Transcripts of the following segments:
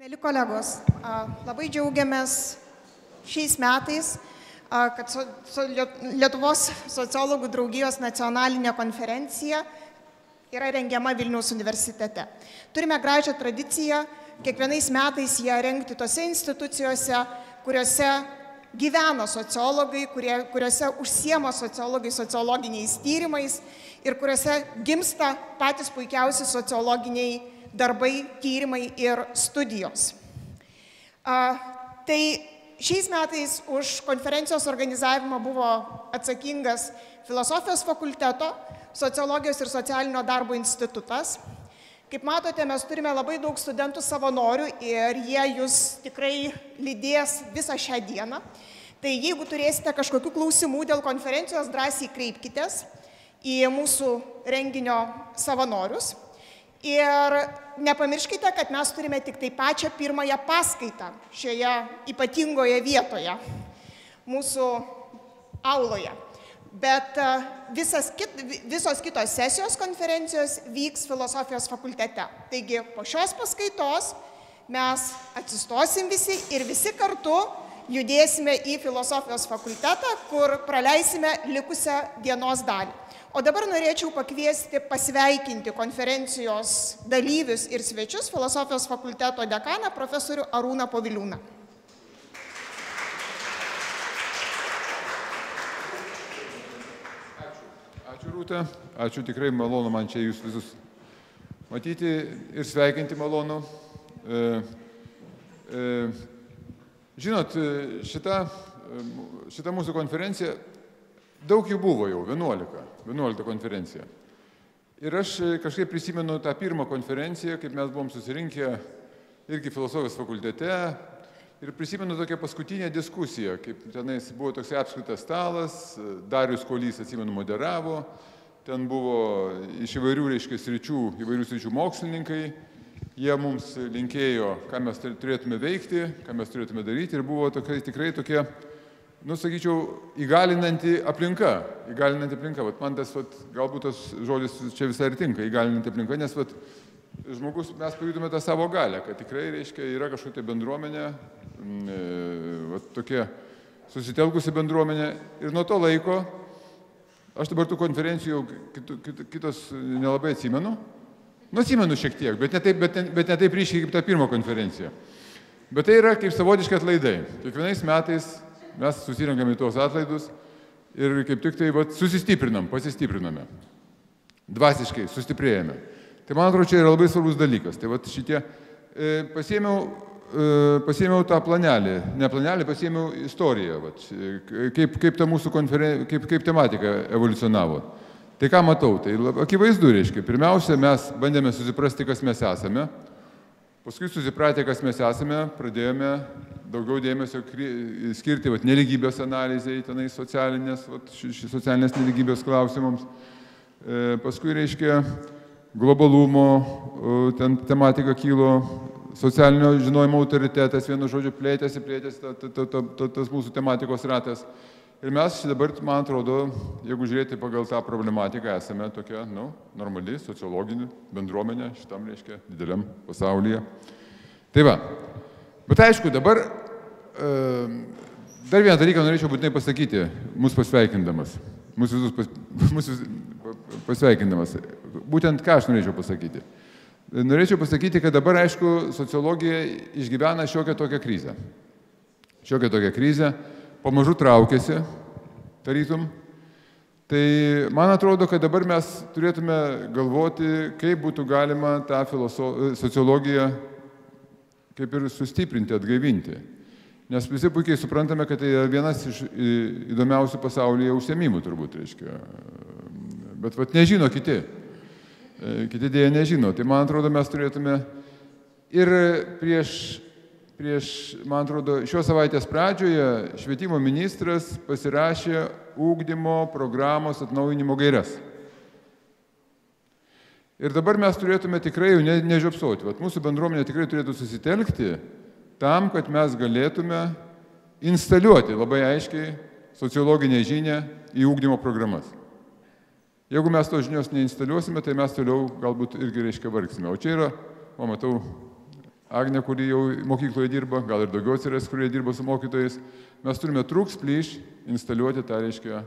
Mėly kolegos, labai džiaugiamės šiais metais, kad Lietuvos sociologų draugijos nacionalinė konferencija yra rengiama Vilniaus universitete. Turime gražią tradiciją kiekvienais metais ją rengti tose institucijose, kuriuose gyvena sociologai, kuriuose užsiema sociologai sociologiniais tyrimais ir kuriuose gimsta patys puikiausi sociologiniai darbai, tyrimai ir studijos. Tai šiais metais už konferencijos organizavimą buvo atsakingas Filosofijos fakulteto, Sociologijos ir socialinio darbo institutas. Kaip matote, mes turime labai daug studentų savanorių ir jie jūs tikrai lydės visą šią dieną. Tai jeigu turėsite kažkokių klausimų dėl konferencijos, drąsiai kreipkitės į mūsų renginio savanorius. Ir nepamirškite, kad mes turime tik tai pačią pirmąją paskaitą šioje ypatingoje vietoje, mūsų auloje. Bet visos kitos sesijos konferencijos vyks Filosofijos fakultete. Taigi po šios paskaitos mes atsistosim visi ir visi kartu judėsime į Filosofijos fakultetą, kur praleisime likusią dienos dalį. O dabar norėčiau pakviesti pasveikinti konferencijos dalyvius ir svečius Filosofijos fakulteto dekaną profesorių Arūną Poviliūną. Ačiū Rūta, ačiū, tikrai malonu man čia jūs visus matyti ir sveikinti malonu. Žinot, šita mūsų konferencija, daug jų buvo jau, 11 konferencija. Ir aš kažkaip prisimenu tą pirmą konferenciją, kaip mes buvom susirinkę irgi Filosofijos fakultete. Ir prisimenu tokią paskutinę diskusiją, kaip tenais buvo toks apskritas stalas, Darius Kolys, atsimenu, moderavo. Ten buvo iš įvairių sričių mokslininkai. Jie mums linkėjo, ką mes turėtume veikti, ką mes turėtume daryti. Ir buvo tikrai tokia, sakyčiau, įgalinanti aplinka. Vat man galbūt tas žodis čia visai ir tinka, įgalinanti aplinka, nes žmogus, mes pajutome tą savo galę, kad tikrai, reiškia, yra kažkokia bendruomenė, tokia susitelkusi bendruomenė. Ir nuo to laiko, aš dabar tų konferencijų kitos nelabai atsimenu. Atsimenu šiek tiek, bet ne taip ryškiai kaip ta pirma konferencija. Bet tai yra kaip savotiški atlaidai. Kiekvienais metais mes susirinkame į tuos atlaidus ir kaip tik tai pasistipriname. Dvasiškai sustiprėjame. Tai man atrodo, čia yra labai svarbus dalykas. Tai šitie, pasiėmiau tą planelį, ne planelį, pasiėmiau istoriją, kaip ta mūsų konferencija, kaip tematika evoliucionavo. Tai ką matau, tai akivaizdu, reiškia, pirmiausia, mes bandėme susiprasti, kas mes esame, paskui susipratę, kas mes esame, pradėjome daugiau dėmesio skirti nelygybės analizai, tenai socialinės nelygybės klausimams, paskui, reiškia, globalumo, ten tematika kilo, socialinio žinojimo autoritetas, vienu žodžiu, plėtėsi tas mūsų tematikos ratas. Ir mes dabar, man atrodo, jeigu žiūrėti pagal tą problematiką, esame tokia, normali sociologinė bendruomenė šitam, reiškia, dideliam pasaulyje. Tai va. Bet aišku, dabar dar vieną dalyką norėčiau būtinai pasakyti, mūsų pasveikindamas. Mūsų visus pasveikindamas. Būtent ką aš norėčiau pasakyti. Norėčiau pasakyti, kad dabar, aišku, sociologija išgyvena šiokią tokią krizę. Pamažu traukiasi, tarytum. Tai man atrodo, kad dabar mes turėtume galvoti, kaip būtų galima tą sociologiją kaip ir sustiprinti, atgaivinti. Nes visi puikiai suprantame, kad tai yra vienas iš įdomiausių pasaulyje užsiėmimų turbūt, reiškia. Bet nežino kiti. Kiti dėja nežino. Tai man atrodo, mes turėtume ir man atrodo, šios savaitės pradžioje švietimo ministras pasirašė ugdymo programos atnaujinimo gaires. Ir dabar mes turėtume tikrai jau nežiopsoti. Mūsų bendruomenė tikrai turėtų susitelkti tam, kad mes galėtume instaliuoti labai aiškiai sociologinę žinią į ugdymo programas. Jeigu mes tos žinios neinstaliuosime, tai mes toliau galbūt irgi, reiškia, vargsime. O čia yra, matau, Agnė, kuri jau mokykloje dirba, gal ir daugiau atsiras, kurie dirba su mokytojais. Mes turime trūks plyš instaliuoti tą, reiškia,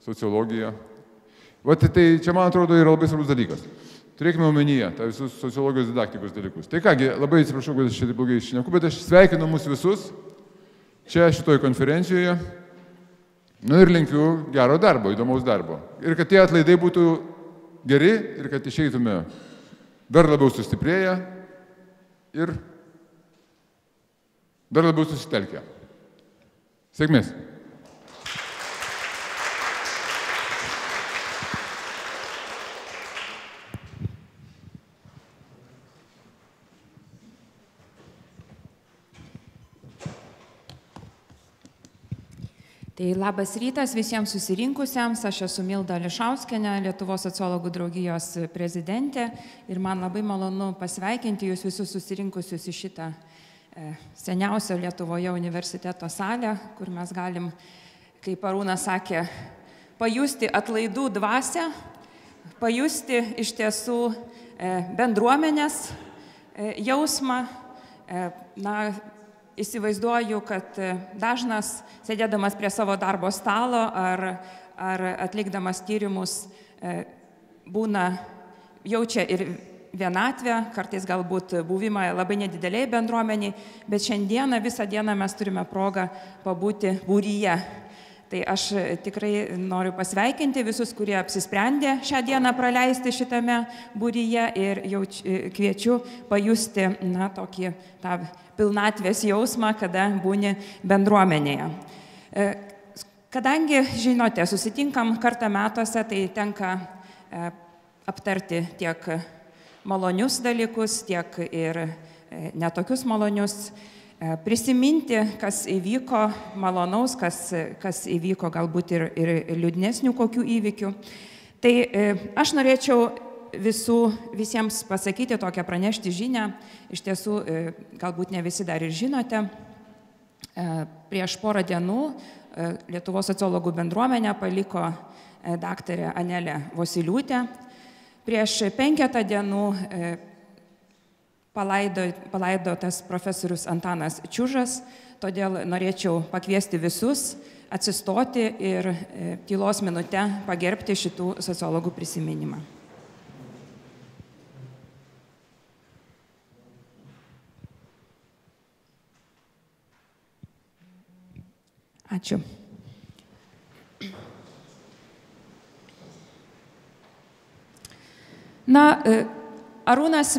sociologiją. Vat tai čia, man atrodo, yra labai svarbus dalykas. Turėkime omenyje tą visus sociologijos didaktikos dalykus. Tai kągi, labai atsiprašau, kad aš čia taip blogai šneku, bet aš sveikinu mus visus čia šitoje konferencijoje. Nu ir linkiu gero darbo, įdomaus darbo. Ir kad tie atlaidai būtų geri ir kad išeitume dar labiau sustiprėję ir dar labiau susitelkę. Sėkmės. Tai labas rytas visiems susirinkusiems, aš esu Milda Ališauskienė, Lietuvos sociologų draugijos prezidentė ir man labai malonu pasveikinti jūs visus susirinkusius į šitą seniausio Lietuvoje universiteto salę, kur mes galim, kaip Arūnas sakė, pajusti atlaidų dvasią, pajusti iš tiesų bendruomenės jausmą. Įsivaizduoju, kad dažnas, sėdėdamas prie savo darbo stalo ar atlikdamas tyrimus, jaučia ir vienatvę, kartais galbūt buvimą labai nedideliai bendruomeniai, bet šiandieną, visą dieną mes turime progą pabūti būryje. Tai aš tikrai noriu pasveikinti visus, kurie apsisprendė šią dieną praleisti šitame būryje ir kviečiu pajusti tokį tą pilnatvės jausmą, kada būni bendruomenėje. Kadangi, žinote, susitinkam kartą metuose, tai tenka aptarti tiek malonius dalykus, tiek ir netokius malonius. Prisiminti, kas įvyko malonaus, kas įvyko galbūt ir liūdnesnių kokių įvykių. Tai aš norėčiau visiems pasakyti tokią pranešti žinią. Iš tiesų, galbūt ne visi dar ir žinote. Prieš porą dienų Lietuvos sociologų bendruomenę paliko daktarė Anelė Vosyliūtė. Prieš 5 dienų palaidotas profesorius Antanas Čiužas, todėl norėčiau pakviesti visus atsistoti ir tylos minute pagerbti šitų sociologų prisiminimą. Ačiū. Arūnas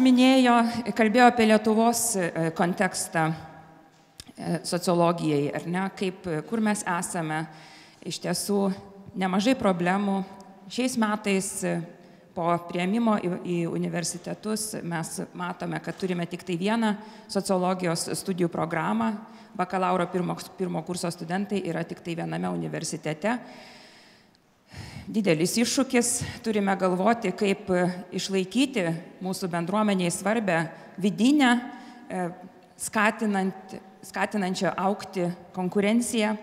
kalbėjo apie Lietuvos kontekstą sociologijai, ar ne, kur mes esame. Iš tiesų, nemažai problemų. Šiais metais po priėmimo į universitetus mes matome, kad turime tik tai vieną sociologijos studijų programą. Bakalauro pirmo kurso studentai yra tik tai viename universitete. Didelis iššūkis, turime galvoti, kaip išlaikyti mūsų bendruomeniai svarbę vidinę, skatinančią augti konkurenciją.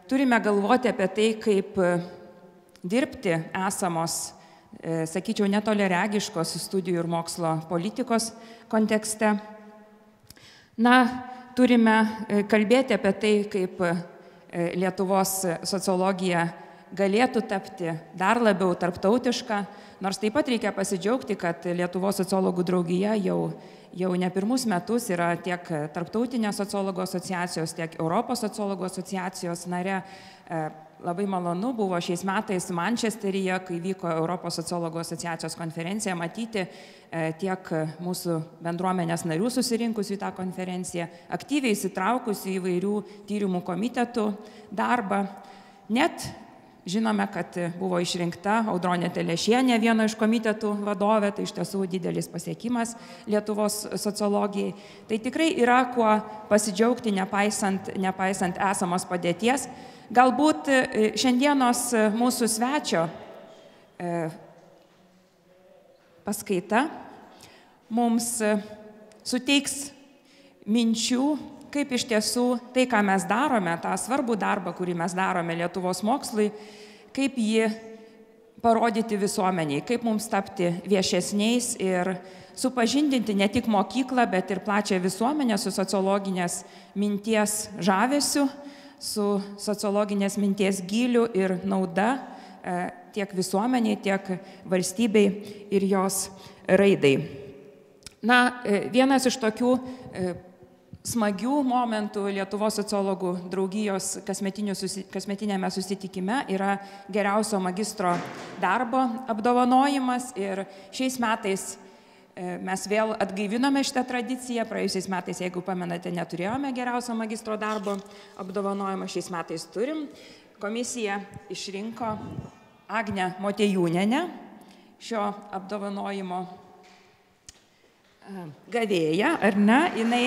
Turime galvoti apie tai, kaip dirbti esamos, sakyčiau, netoliaregiškos studijų ir mokslo politikos kontekste. Turime kalbėti apie tai, kaip Lietuvos sociologija galėtų tapti dar labiau tarptautiška, nors taip pat reikia pasidžiaugti, kad Lietuvos sociologų draugija jau ne pirmus metus yra tiek Tarptautinės sociologų asociacijos, tiek Europos sociologų asociacijos nare. Labai malonu buvo šiais metais Mančesteryje, kai vyko Europos sociologų asociacijos konferencija, matyti tiek mūsų bendruomenės narių susirinkusių į tą konferenciją, aktyviai įsitraukusių įvairių tyrimų komitetų darbą. Net žinome, kad buvo išrinkta Audronė Telešienė, vieno iš komitetų vadovė, tai iš tiesų didelis pasiekimas Lietuvos sociologijai. Tai tikrai yra kuo pasidžiaugti, nepaisant esamos padėties. Galbūt šiandienos mūsų svečio paskaita mums suteiks minčių, kaip iš tiesų tai, ką mes darome, tą svarbų darbą, kurį mes darome Lietuvos mokslui, kaip jį parodyti visuomeniai, kaip mums tapti viešesniais ir supažindinti ne tik mokyklą, bet ir plačią visuomenę su sociologinės minties žavesiu, su sociologinės minties gyliu ir nauda tiek visuomeniai, tiek valstybei ir jos raidai. Na, vienas iš tokių smagių momentų Lietuvos sociologų draugijos kasmetinėme susitikime yra geriausio magistro darbo apdovanojimas ir šiais metais mes vėl atgaivinome šitą tradiciją. Praėjusiais metais, jeigu pamenate, neturėjome geriausio magistro darbo apdovanojimą, šiais metais turim. Komisija išrinko Agnę Motiejūnienę, šio apdovanojimo gavėja, ar ne? Jinai...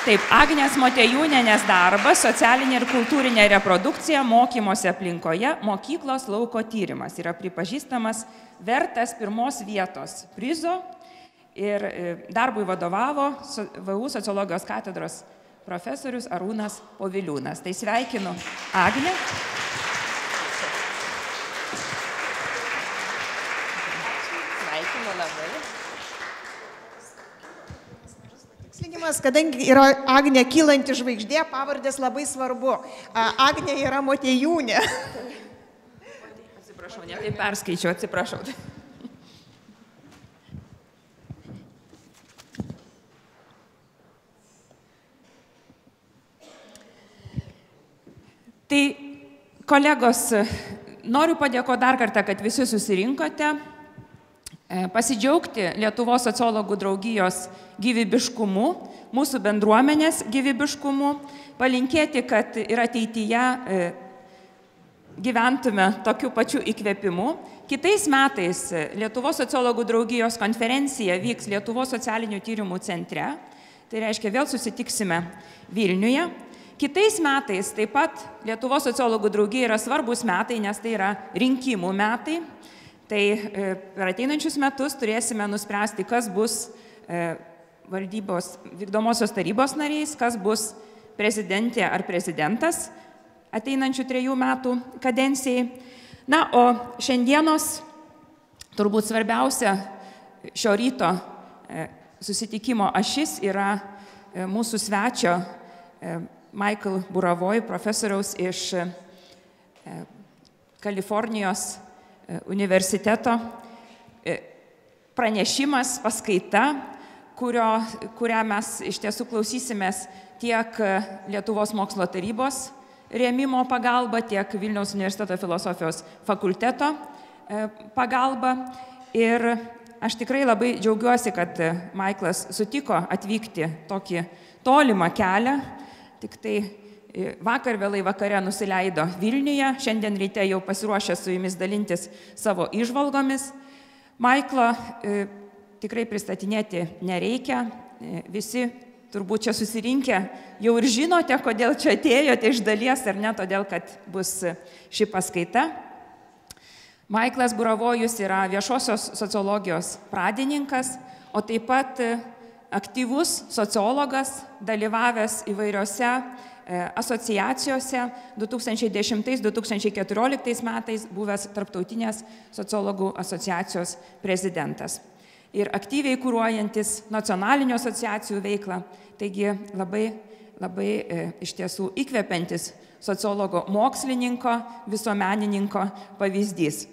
Taip, Agnės Motiejūnienės darbas, socialinė ir kultūrinė reprodukcija mokymosi aplinkoje, mokyklos lauko tyrimas yra pripažįstamas vertas pirmos vietos prizo ir darbui vadovavo VU sociologijos katedros profesorius Arūnas Poviliūnas. Tai sveikinu Agnę. Sveikinu labai. Kadangi yra Agnė kylanti žvaigždė, pavardės labai svarbu. Agnė yra Motiejūnė. Atsiprašau, ne taip perskaičiau, atsiprašau. Tai, kolegos, noriu padėkoti dar kartą, kad visi susirinkote. Pasidžiaugti Lietuvos sociologų draugijos gyvybiškumu, mūsų bendruomenės gyvybiškumu, palinkėti, kad ir ateityje gyventume tokiu pačiu įkvėpimu. Kitais metais Lietuvos sociologų draugijos konferencija vyks Lietuvos socialinių tyrimų centre, tai reiškia vėl susitiksime Vilniuje. Kitais metais taip pat Lietuvos sociologų draugija yra svarbus metai, nes tai yra rinkimų metai. Tai per ateinančius metus turėsime nuspręsti, kas bus valdybos vykdomosios tarybos nariais, kas bus prezidentė ar prezidentas ateinančių 3 metų kadencijai. Na, o šiandienos turbūt svarbiausia šio ryto susitikimo ašis yra mūsų svečio Burawoy, profesoriaus iš Kalifornijos universiteto pranešimas, paskaita, kurią mes iš tiesų klausysimės tiek Lietuvos mokslo tarybos rėmimo pagalba, tiek Vilniaus universiteto filosofijos fakulteto pagalba. Ir aš tikrai labai džiaugiuosi, kad Maiklas sutiko atvykti tokį tolimą kelią, tik tai vakar vėlai vakare nusileido Vilniuje, šiandien ryte jau pasiruošęs su jumis dalintis savo įžvalgomis. Maiklo tikrai pristatinėti nereikia, visi turbūt čia susirinkę jau ir žinote, kodėl čia atėjote iš dalies, ar ne, todėl, kad bus ši paskaita. Maiklas Buravojus yra viešosios sociologijos pradininkas, o taip pat aktyvus sociologas, dalyvavęs įvairiose asociacijose, 2010-2014 metais buvęs Tarptautinės sociologų asociacijos prezidentas ir aktyviai kuruojantis nacionalinių asociacijų veiklą, taigi labai iš tiesų įkvepiantis sociologo mokslininko, visuomenininko pavyzdys.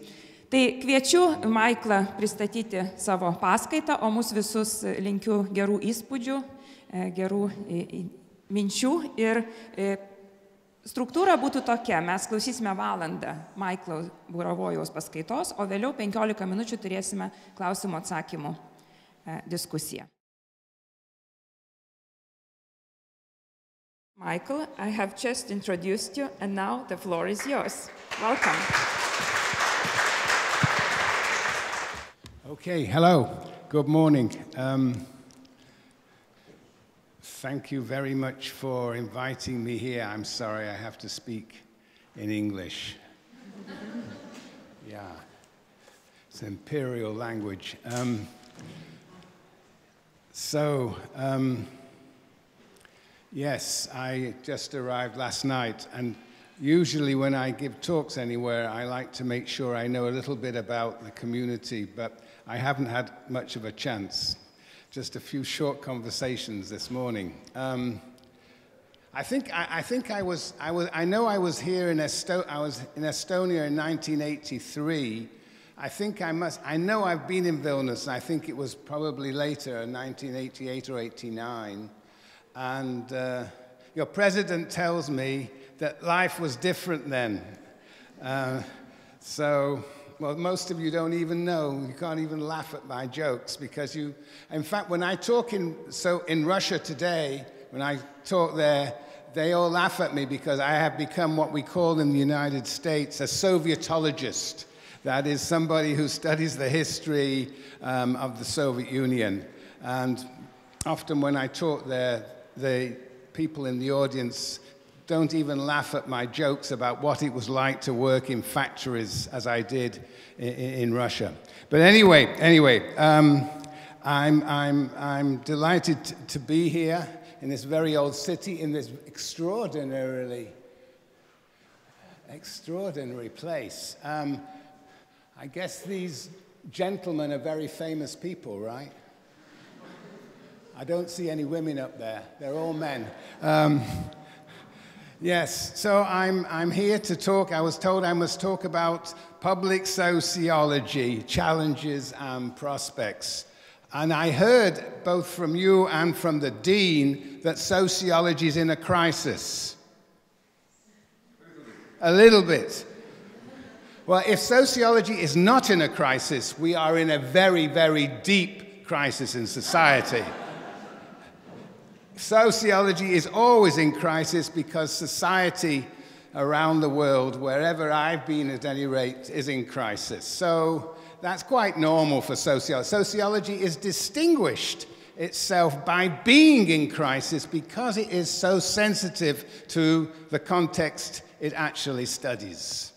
Tai kviečiu Maiklą pristatyti savo paskaitą, o mus visus linkiu gerų įspūdžių, gerų minčių ir struktūra būtų tokia. Mes klausysime valandą Maiklo Buravojaus paskaitos, o vėliau 15 minučių turėsime klausimų atsakymų diskusiją. Michael, I have just introduced you and now the floor is yours. Welcome. Okay, hello, good morning. Thank you very much for inviting me here. I'm sorry I have to speak in English. Yeah, it's imperial language. Yes, I just arrived last night, and Usually when I give talks anywhere, I like to make sure I know a little bit about the community, but I haven't had much of a chance. Just a few short conversations this morning. I know I was here in Estonia in 1983. I know I've been in Vilnius, and I think it was probably later, in 1988 or 89. And your president tells me that life was different then. Well, most of you don't even know. You can't even laugh at my jokes because in fact, when I talk in Russia today, when I talk there, they all laugh at me because I have become what we call in the United States a Sovietologist. That is somebody who studies the history of the Soviet Union. And often when I talk there, the people in the audience don't even laugh at my jokes about what it was like to work in factories as I did in Russia. But anyway, I'm delighted to be here in this very old city, in this extraordinary place. I guess these gentlemen are very famous people, right? I don't see any women up there. They're all men. Yes, so I'm here to talk. I was told I must talk about public sociology, challenges and prospects. And I heard both from you and from the dean that sociology is in a crisis. A little bit. Well, if sociology is not in a crisis, we are in a very, very deep crisis in society. Sociology is always in crisis because society around the world, wherever I've been at any rate, is in crisis. So that's quite normal for sociology. Sociology is distinguished itself by being in crisis because it is so sensitive to the context it actually studies.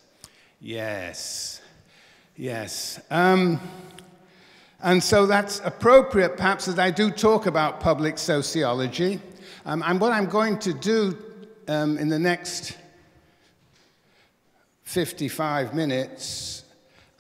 Yes. And so that's appropriate, perhaps, that I do talk about public sociology. And what I'm going to do in the next 55 minutes,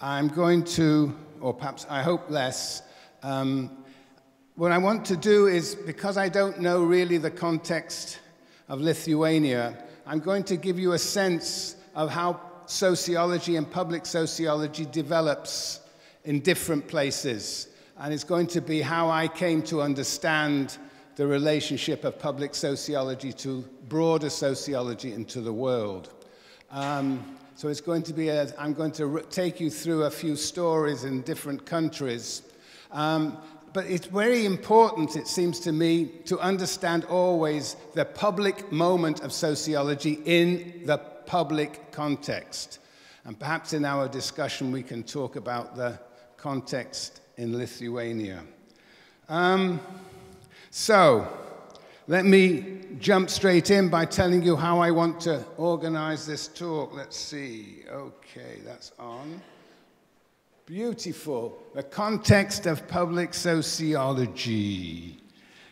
I'm going to, or perhaps I hope less, what I want to do is, because I don't know really the context of Lithuania, I'm going to give you a sense of how sociology and public sociology develops in different places. And it's going to be how I came to understand the relationship of public sociology to broader sociology and to the world. So it's going to be, I'm going to take you through a few stories in different countries. But it's very important, it seems to me, to understand always the public moment of sociology in the public context. And perhaps in our discussion we can talk about the context in Lithuania. So, let me jump straight in by telling you how I want to organize this talk. Let's see. Okay, that's on. Beautiful. The context of public sociology.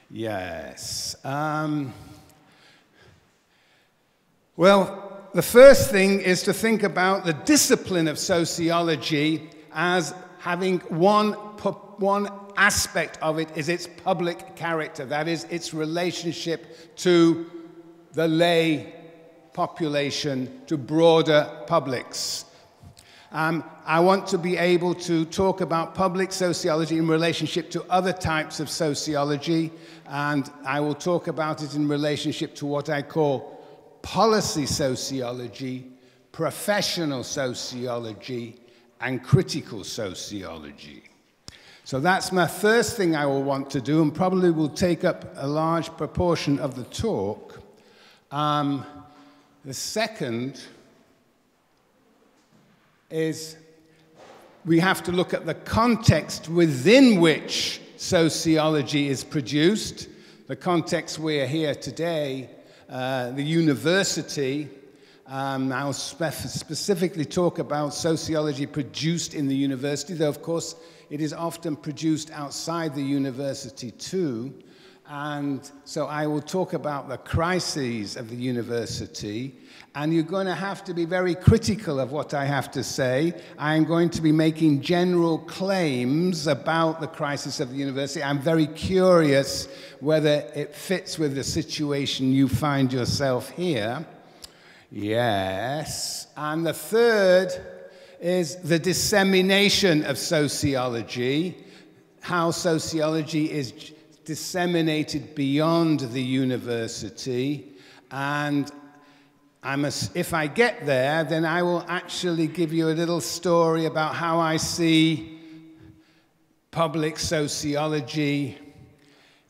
Yes. Well, the first thing is to think about the discipline of sociology as having one aspect of it is its public character, that is, its relationship to the lay population, to broader publics. I want to be able to talk about public sociology in relationship to other types of sociology, and I will talk about it in relationship to what I call policy sociology, professional sociology, and critical sociology. So that's my first thing I will want to do, and probably will take up a large proportion of the talk. The second is we have to look at the context within which sociology is produced, the context we are here today, the university. I'll specifically talk about sociology produced in the university, though of course it is often produced outside the university too. And so I will talk about the crises of the university, and you're going to have to be very critical of what I have to say. I'm going to be making general claims about the crisis of the university. I'm very curious whether it fits with the situation you find yourself here. Yes. And the third is the dissemination of sociology, how sociology is disseminated beyond the university. And if I get there, then I will actually give you a little story about how I see public sociology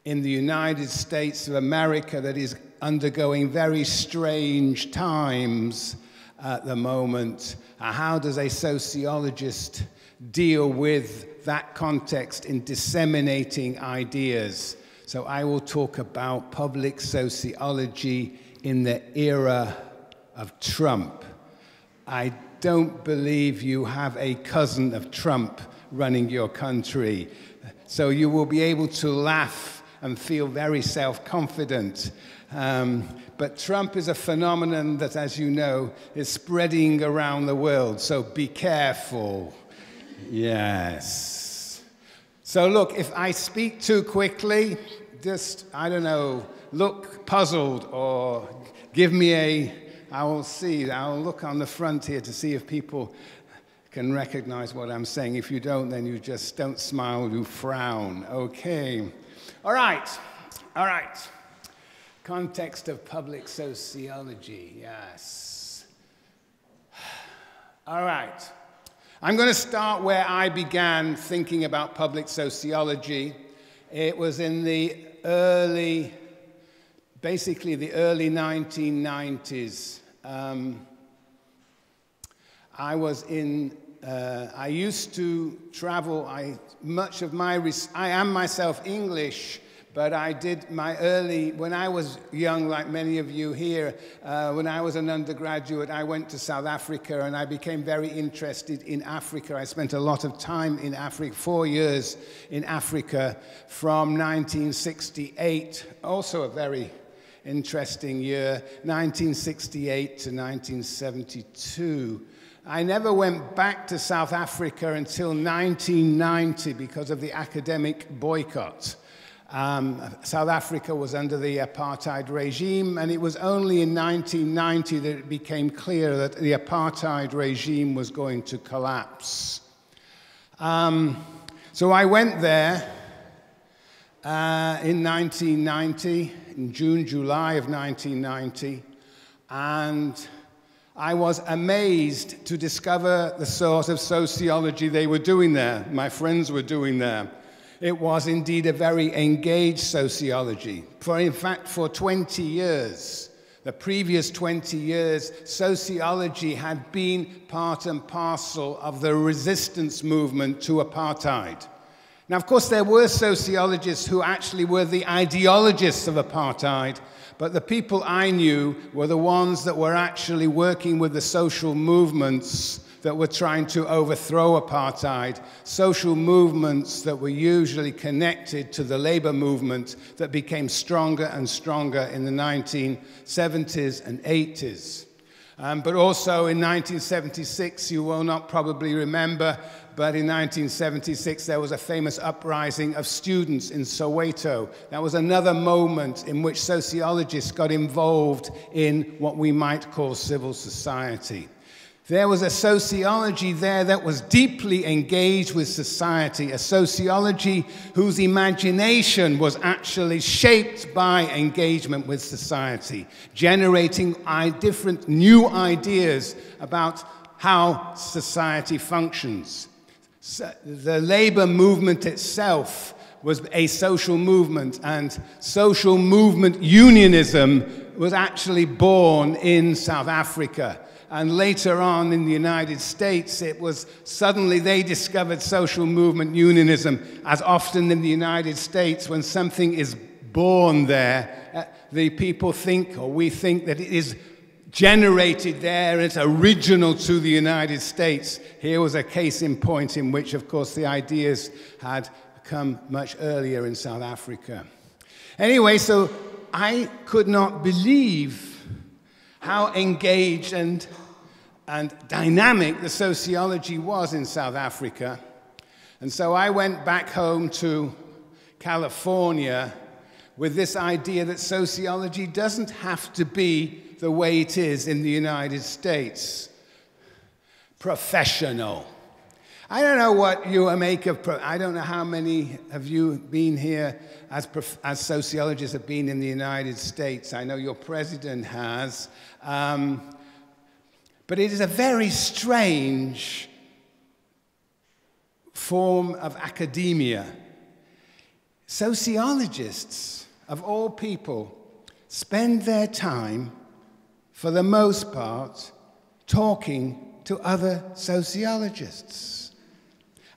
in the United States of America that is undergoing very strange times at the moment. How does a sociologist deal with that context in disseminating ideas? So I will talk about public sociology in the era of Trump. I don't believe you have a cousin of Trump running your country. So you will be able to laugh and feel very self-confident. But Trump is a phenomenon that, as you know, is spreading around the world. So be careful. Yes. So look, if I speak too quickly, just, I don't know, look puzzled or give me I will see. I'll look on the front here to see if people can recognize what I'm saying. If you don't, then you just don't smile, you frown. Okay. All right. All right. Context of public sociology. Yes. All right. I'm going to start where I began thinking about public sociology. It was in the basically the early 1990s. I used to travel, I am myself English, but I did when I was young, like many of you here, when I was an undergraduate, I went to South Africa and I became very interested in Africa. I spent a lot of time in Africa, 4 years in Africa from 1968, also a very interesting year, 1968 to 1972. I never went back to South Africa until 1990 because of the academic boycott. South Africa was under the apartheid regime, and it was only in 1990 that it became clear that the apartheid regime was going to collapse. So I went there in 1990, in June, July of 1990, and I was amazed to discover the sort of sociology they were doing there, my friends were doing there. It was indeed a very engaged sociology. In fact, for 20 years, the previous 20 years, sociology had been part and parcel of the resistance movement to apartheid. Now, of course, there were sociologists who actually were the ideologists of apartheid, but the people I knew were the ones that were actually working with the social movements that were trying to overthrow apartheid, social movements that were usually connected to the labor movement that became stronger and stronger in the 1970s and 80s. But also in 1976, you will not probably remember, but in 1976 there was a famous uprising of students in Soweto. That was another moment in which sociologists got involved in what we might call civil society. There was a sociology there that was deeply engaged with society, a sociology whose imagination was actually shaped by engagement with society, generating different new ideas about how society functions. So the labor movement itself was a social movement, and social movement unionism was actually born in South Africa. And later on in the United States, it was suddenly they discovered social movement unionism. As often in the United States, when something is born there, the people think, or we think, that it is generated there, it's original to the United States. Here was a case in point in which, of course, the ideas had come much earlier in South Africa. Anyway, so I could not believe how engaged and dynamic the sociology was in South Africa. And so I went back home to California with this idea that sociology doesn't have to be the way it is in the United States. Professional. I don't know what you make of, I don't know how many of you been here as sociologists have been in the United States. I know your president has. But it is a very strange form of academia. Sociologists, of all people, spend their time, for the most part, talking to other sociologists.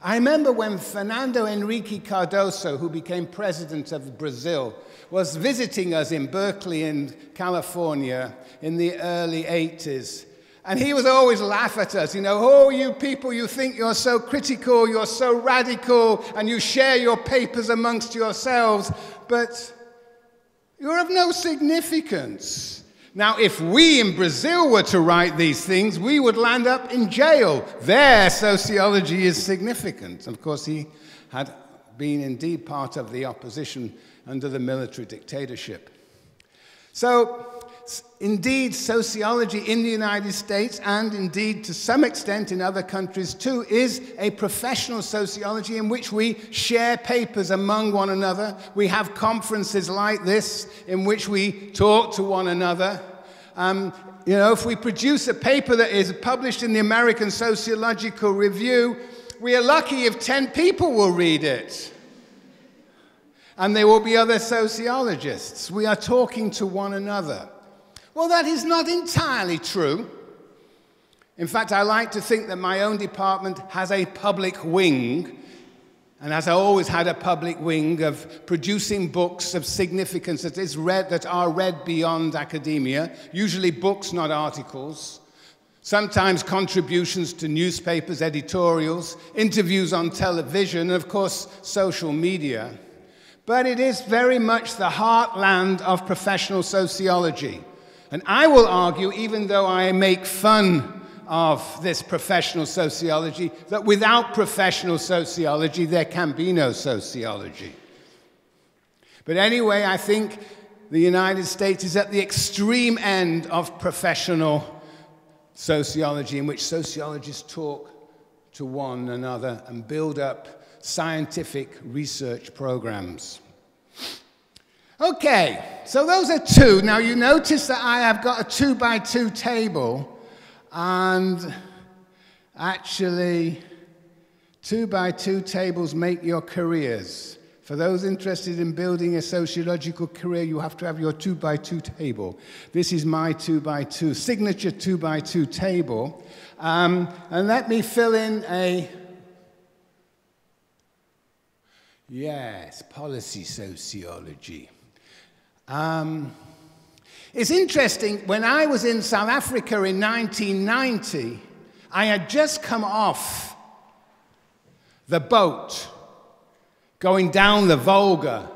I remember when Fernando Henrique Cardoso, who became president of Brazil, was visiting us in Berkeley in California in the early 80s. And he would always laugh at us, you know, oh, you people, you think you're so critical, you're so radical, and you share your papers amongst yourselves, but you're of no significance. Now, if we in Brazil were to write these things, we would land up in jail. Their sociology is significant. Of course, he had been indeed part of the opposition under the military dictatorship. So, indeed, sociology in the United States, and indeed to some extent in other countries too, is a professional sociology in which we share papers among one another. We have conferences like this in which we talk to one another. You know, if we produce a paper that is published in the American Sociological Review, we are lucky if 10 people will read it. And there will be other sociologists. We are talking to one another. Well, that is not entirely true. In fact, I like to think that my own department has a public wing, and has always had a public wing of producing books of significance that are read beyond academia, usually books, not articles, sometimes contributions to newspapers, editorials, interviews on television, and of course, social media. But it is very much the heartland of professional sociology. And I will argue, even though I make fun of this professional sociology, that without professional sociology, there can be no sociology. But anyway, I think the United States is at the extreme end of professional sociology, in which sociologists talk to one another and build up scientific research programs. Okay, so those are two. Now you notice that I have got a 2x2 table, and actually 2x2 tables make your careers. For those interested in building a sociological career, you have to have your 2x2 table. This is my 2x2, signature 2x2 table. And let me fill in a... Yes, policy sociology. It's interesting, when I was in South Africa in 1990, I had just come off the boat going down the Volga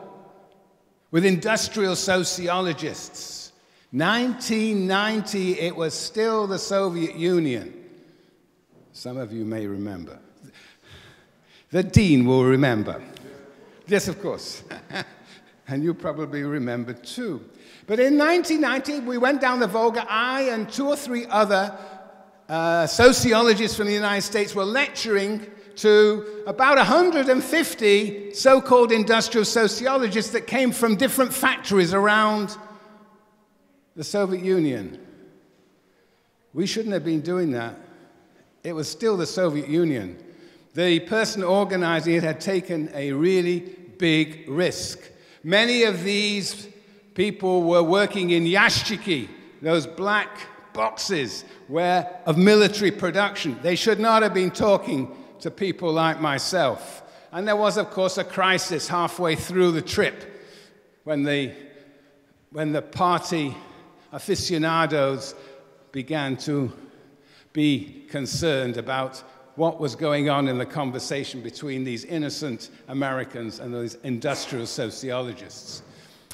with industrial sociologists. 1990, it was still the Soviet Union. Some of you may remember. The dean will remember. Yes, of course. And you probably remember too. But in 1990, we went down the Volga. I and 2 or 3 other sociologists from the United States were lecturing to about 150 so-called industrial sociologists that came from different factories around the Soviet Union. We shouldn't have been doing that. It was still the Soviet Union. The person organizing it had taken a really big risk. Many of these people were working in yashchiki, those black boxes of military production. They should not have been talking to people like myself. And there was, of course, a crisis halfway through the trip when the party aficionados began to be concerned about what was going on in the conversation between these innocent Americans and those industrial sociologists.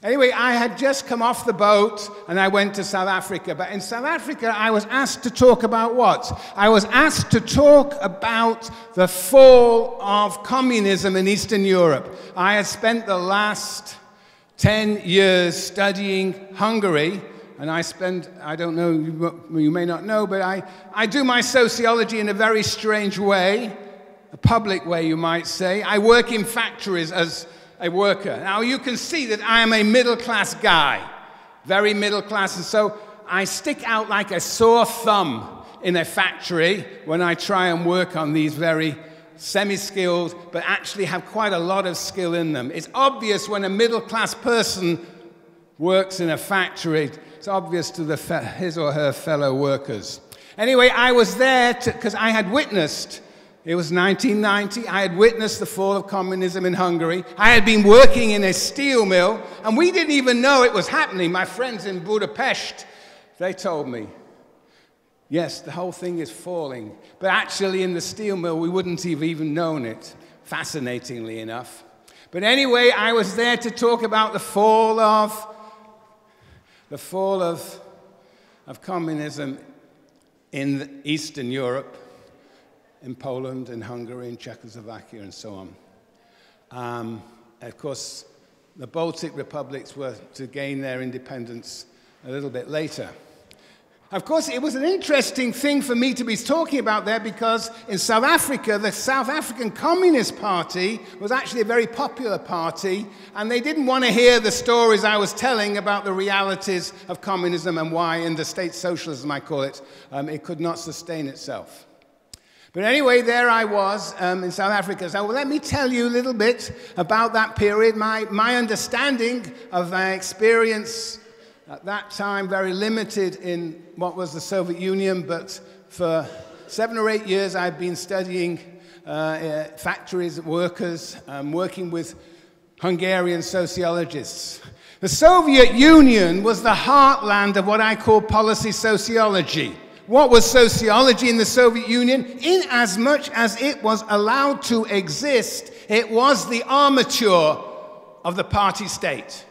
Anyway, I had just come off the boat and I went to South Africa. But in South Africa, I was asked to talk about what? I was asked to talk about the fall of communism in Eastern Europe. I had spent the last 10 years studying Hungary, and I don't know, you may not know, but I do my sociology in a very strange way, a public way, you might say. I work in factories as a worker. Now, you can see that I am a middle-class guy, very middle-class, and so I stick out like a sore thumb in a factory when I try and work on these very semi-skilled, but actually have quite a lot of skill in them. It's obvious when a middle-class person works in a factory, it's obvious to his or her fellow workers. Anyway, I was there because I had witnessed, it was 1990, I had witnessed the fall of communism in Hungary. I had been working in a steel mill, and we didn't even know it was happening. My friends in Budapest, they told me, yes, the whole thing is falling. But actually in the steel mill, we wouldn't have even known it, fascinatingly enough. But anyway, I was there to talk about the fall of communism in Eastern Europe, in Poland, in Hungary, in Czechoslovakia, and so on. Of course, the Baltic republics were to gain their independence a little bit later. Of course, it was an interesting thing for me to be talking about there because in South Africa, the South African Communist Party was actually a very popular party, and they didn't want to hear the stories I was telling about the realities of communism and why, in the state socialism, I call it, it could not sustain itself. But anyway, there I was in South Africa. So let me tell you a little bit about that period. My understanding of my experience at that time, very limited in what was the Soviet Union, but for 7 or 8 years I'd been studying factories, workers, working with Hungarian sociologists. The Soviet Union was the heartland of what I call policy sociology. What was sociology in the Soviet Union? In as much as it was allowed to exist, it was the armature of the party state.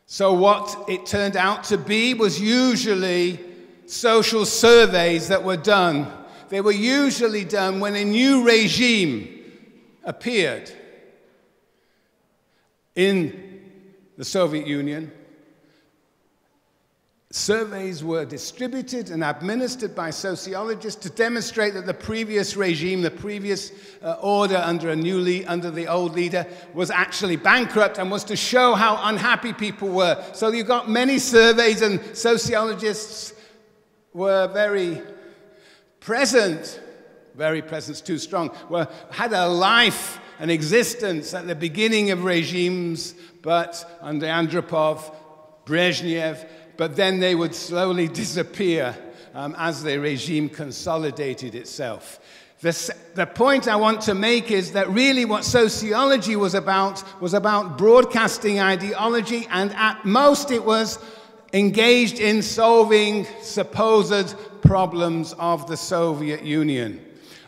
So what it turned out to be was usually social surveys that were done. They were usually done when a new regime appeared in the Soviet Union. Surveys were distributed and administered by sociologists to demonstrate that the previous regime, the previous order under the old leader was actually bankrupt and was to show how unhappy people were. So you got many surveys, and sociologists were very present too strong, had a life, an existence at the beginning of regimes, but under Andropov, Brezhnev, but then they would slowly disappear as the regime consolidated itself. The point I want to make is that really what sociology was about broadcasting ideology, and at most it was engaged in solving supposed problems of the Soviet Union.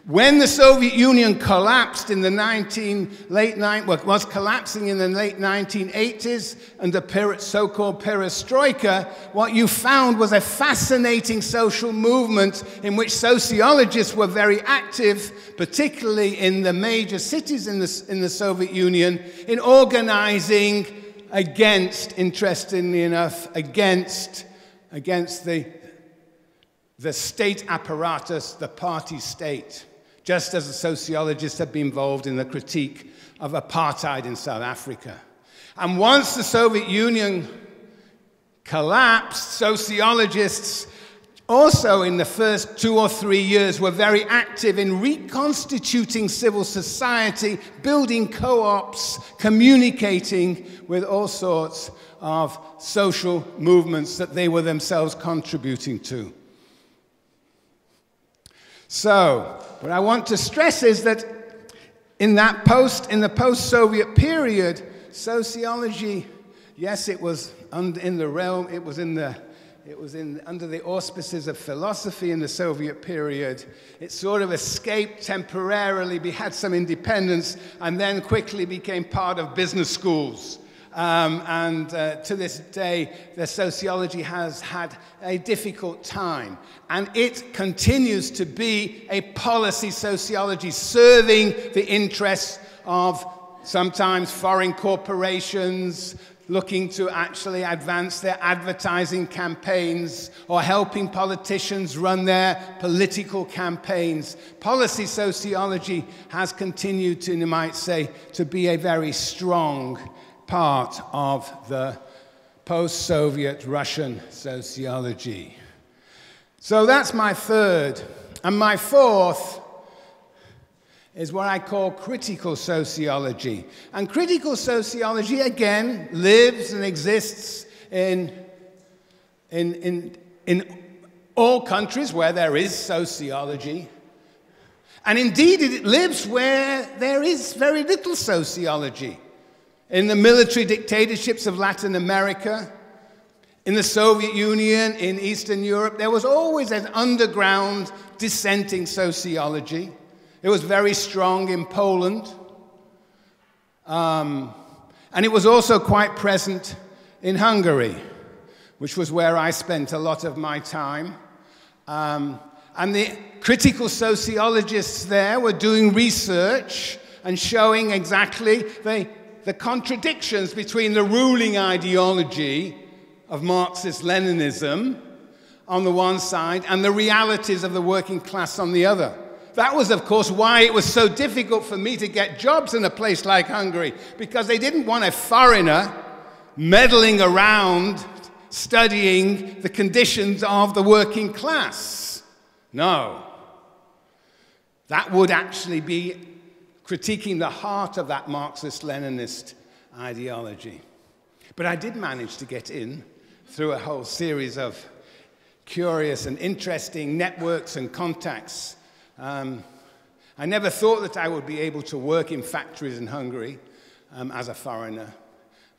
When the Soviet Union collapsed in the was collapsing in the late 1980s under so-called perestroika, what you found was a fascinating social movement in which sociologists were very active, particularly in the major cities in the Soviet Union, in organizing against, interestingly enough, against the state apparatus, the party state. Just as the sociologists have been involved in the critique of apartheid in South Africa. And once the Soviet Union collapsed, sociologists also in the first 2 or 3 years were very active in reconstituting civil society, building co-ops, communicating with all sorts of social movements that they were themselves contributing to. So, what I want to stress is that in the post-Soviet period, sociology, yes, it was under the auspices of philosophy in the Soviet period. It sort of escaped temporarily, had some independence, and then quickly became part of business schools. To this day, the sociology has had a difficult time. And it continues to be a policy sociology serving the interests of sometimes foreign corporations, looking to actually advance their advertising campaigns or helping politicians run their political campaigns. Policy sociology has continued to, you might say, to be a very strong part of the post-Soviet Russian sociology. So that's my third. And my fourth is what I call critical sociology. And critical sociology, again, lives and exists in all countries where there is sociology. And indeed, it lives where there is very little sociology. In the military dictatorships of Latin America, in the Soviet Union, in Eastern Europe, there was always an underground dissenting sociology. It was very strong in Poland. And it was also quite present in Hungary, which was where I spent a lot of my time. And the critical sociologists there were doing research and showing exactly the contradictions between the ruling ideology of Marxist-Leninism on the one side and the realities of the working class on the other. That was, of course, why it was so difficult for me to get jobs in a place like Hungary, because they didn't want a foreigner meddling around studying the conditions of the working class. No. That would actually be critiquing the heart of that Marxist-Leninist ideology. But I did manage to get in through a whole series of curious and interesting networks and contacts. I never thought that I would be able to work in factories in Hungary as a foreigner,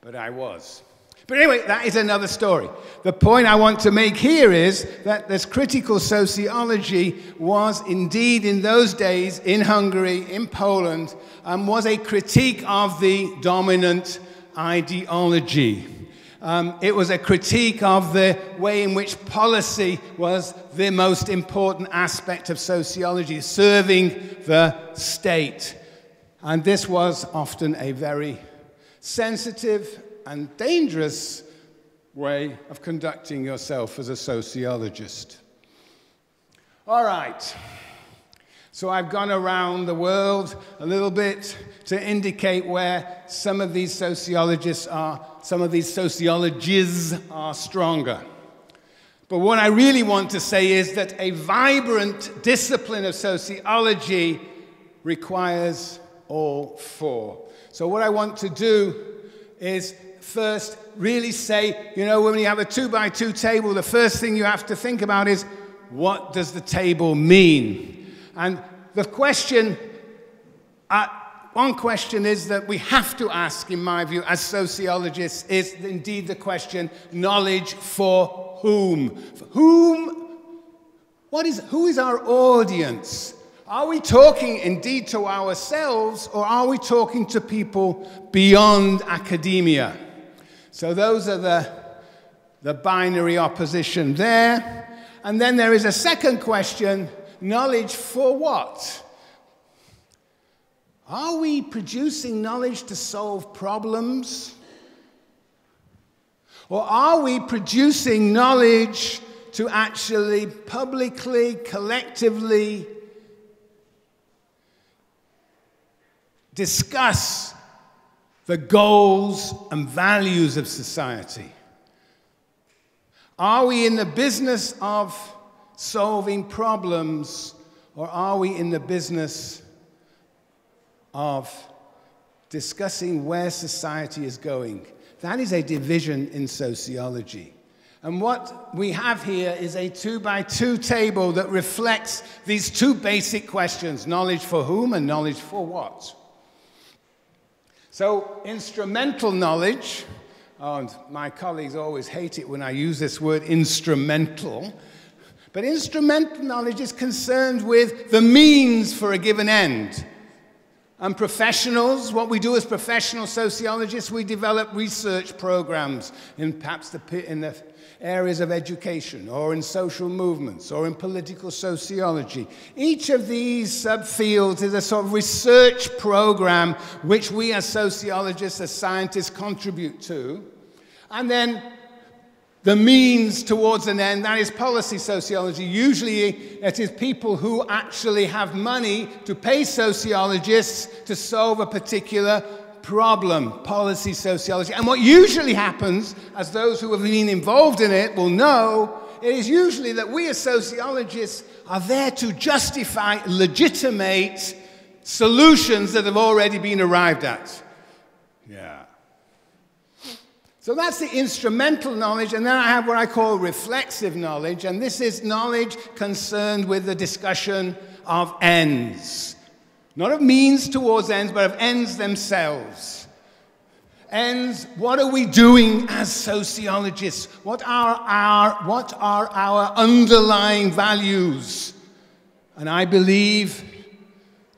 but I was. But anyway, that is another story. The point I want to make here is that this critical sociology was indeed in those days in Hungary, in Poland, was a critique of the dominant ideology. It was a critique of the way in which policy was the most important aspect of sociology, serving the state. And this was often a very sensitive and dangerous way of conducting yourself as a sociologist. All right. So I've gone around the world a little bit to indicate where some of these sociologists are, some of these sociologies are stronger. But what I really want to say is that a vibrant discipline of sociology requires all four. So what I want to do is first really say, you know, when you have a 2x2 table, the first thing you have to think about is, what does the table mean? And the question, one question is that we have to ask, in my view, as sociologists, is indeed the question, knowledge for whom? For whom? Who is our audience? Are we talking indeed to ourselves, or are we talking to people beyond academia? So those are the binary opposition there. And then there is a second question, knowledge for what? Are we producing knowledge to solve problems? Or are we producing knowledge to actually publicly, collectively discuss the goals and values of society? Are we in the business of solving problems, or are we in the business of discussing where society is going? That is a division in sociology. And what we have here is a 2x2 table that reflects these two basic questions, knowledge for whom and knowledge for what. So, instrumental knowledge, and my colleagues always hate it when I use this word instrumental, but instrumental knowledge is concerned with the means for a given end. And professionals, what we do as professional sociologists, we develop research programs in perhaps in the areas of education, or in social movements, or in political sociology. Each of these subfields is a sort of research program which we as sociologists, as scientists, contribute to. And then the means towards an end, that is policy sociology. Usually it is people who actually have money to pay sociologists to solve a particular problem, policy sociology. And what usually happens, as those who have been involved in it will know, it is usually that we as sociologists are there to justify, legitimate solutions that have already been arrived at. Yeah. So that's the instrumental knowledge, and then I have what I call reflexive knowledge, and this is knowledge concerned with the discussion of ends. Not of means towards ends, but of ends themselves. Ends, what are we doing as sociologists? What are our underlying values? And I believe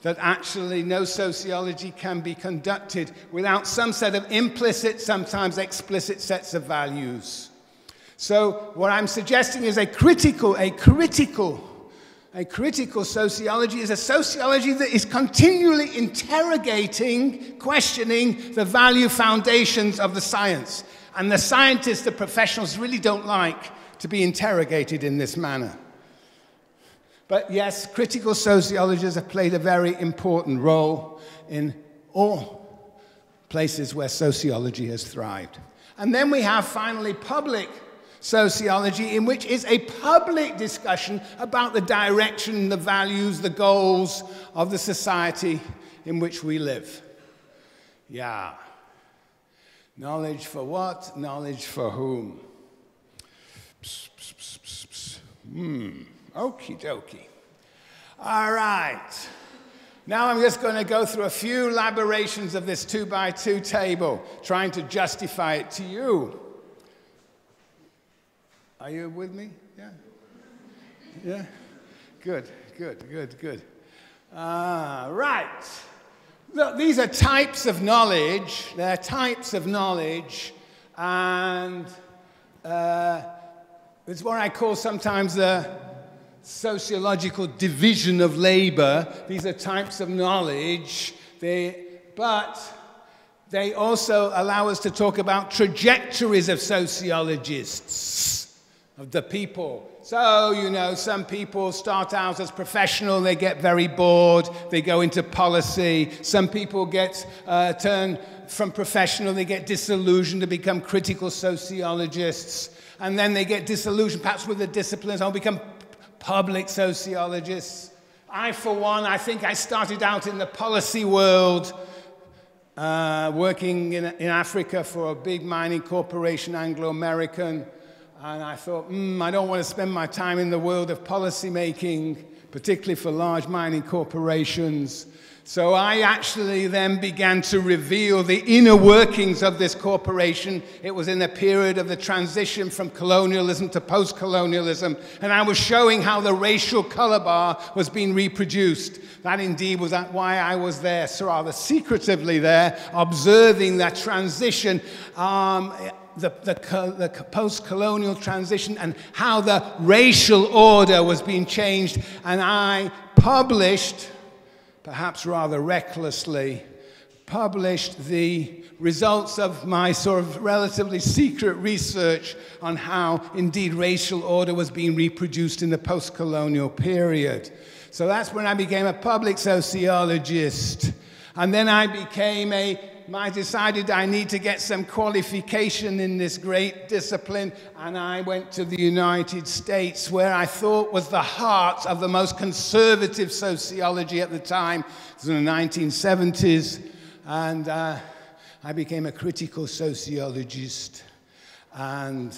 that actually no sociology can be conducted without some set of implicit, sometimes explicit sets of values. So what I'm suggesting is a critical sociology is a sociology that is continually interrogating, questioning the value foundations of the science. And the scientists, the professionals, really don't like to be interrogated in this manner. But yes, critical sociologists have played a very important role in all places where sociology has thrived. And then we have, finally, public sociology, in which is a public discussion about the direction, the values, the goals of the society in which we live. Yeah. Knowledge for what? Knowledge for whom? Okie dokie. All right. Now I'm just going to go through a few elaborations of this 2x2 table, trying to justify it to you. Are you with me? Yeah? Yeah? Good. Right. Look, these are types of knowledge. They're types of knowledge, and it's what I call sometimes the sociological division of labor. These are types of knowledge, but they also allow us to talk about trajectories of sociologists, of the people. So, you know, some people start out as professional, they get very bored, they go into policy. Some people get turn from professional, they get disillusioned to become critical sociologists. And then they get disillusioned, perhaps with the disciplines, and become public sociologists. I, for one, I think I started out in the policy world, working in Africa for a big mining corporation, Anglo-American, and I thought, I don't want to spend my time in the world of policy making, particularly for large mining corporations. So I actually then began to reveal the inner workings of this corporation. It was in a period of the transition from colonialism to post-colonialism, and I was showing how the racial color bar was being reproduced. That indeed was why I was there, so rather secretively there, observing that transition, the post-colonial transition, and how the racial order was being changed. And I published, perhaps rather recklessly, published the results of my sort of relatively secret research on how, indeed, racial order was being reproduced in the post-colonial period. So that's when I became a public sociologist. And then I became I decided I need to get some qualification in this great discipline, and I went to the United States, where I thought was the heart of the most conservative sociology at the time. It was in the 1970s, and I became a critical sociologist. And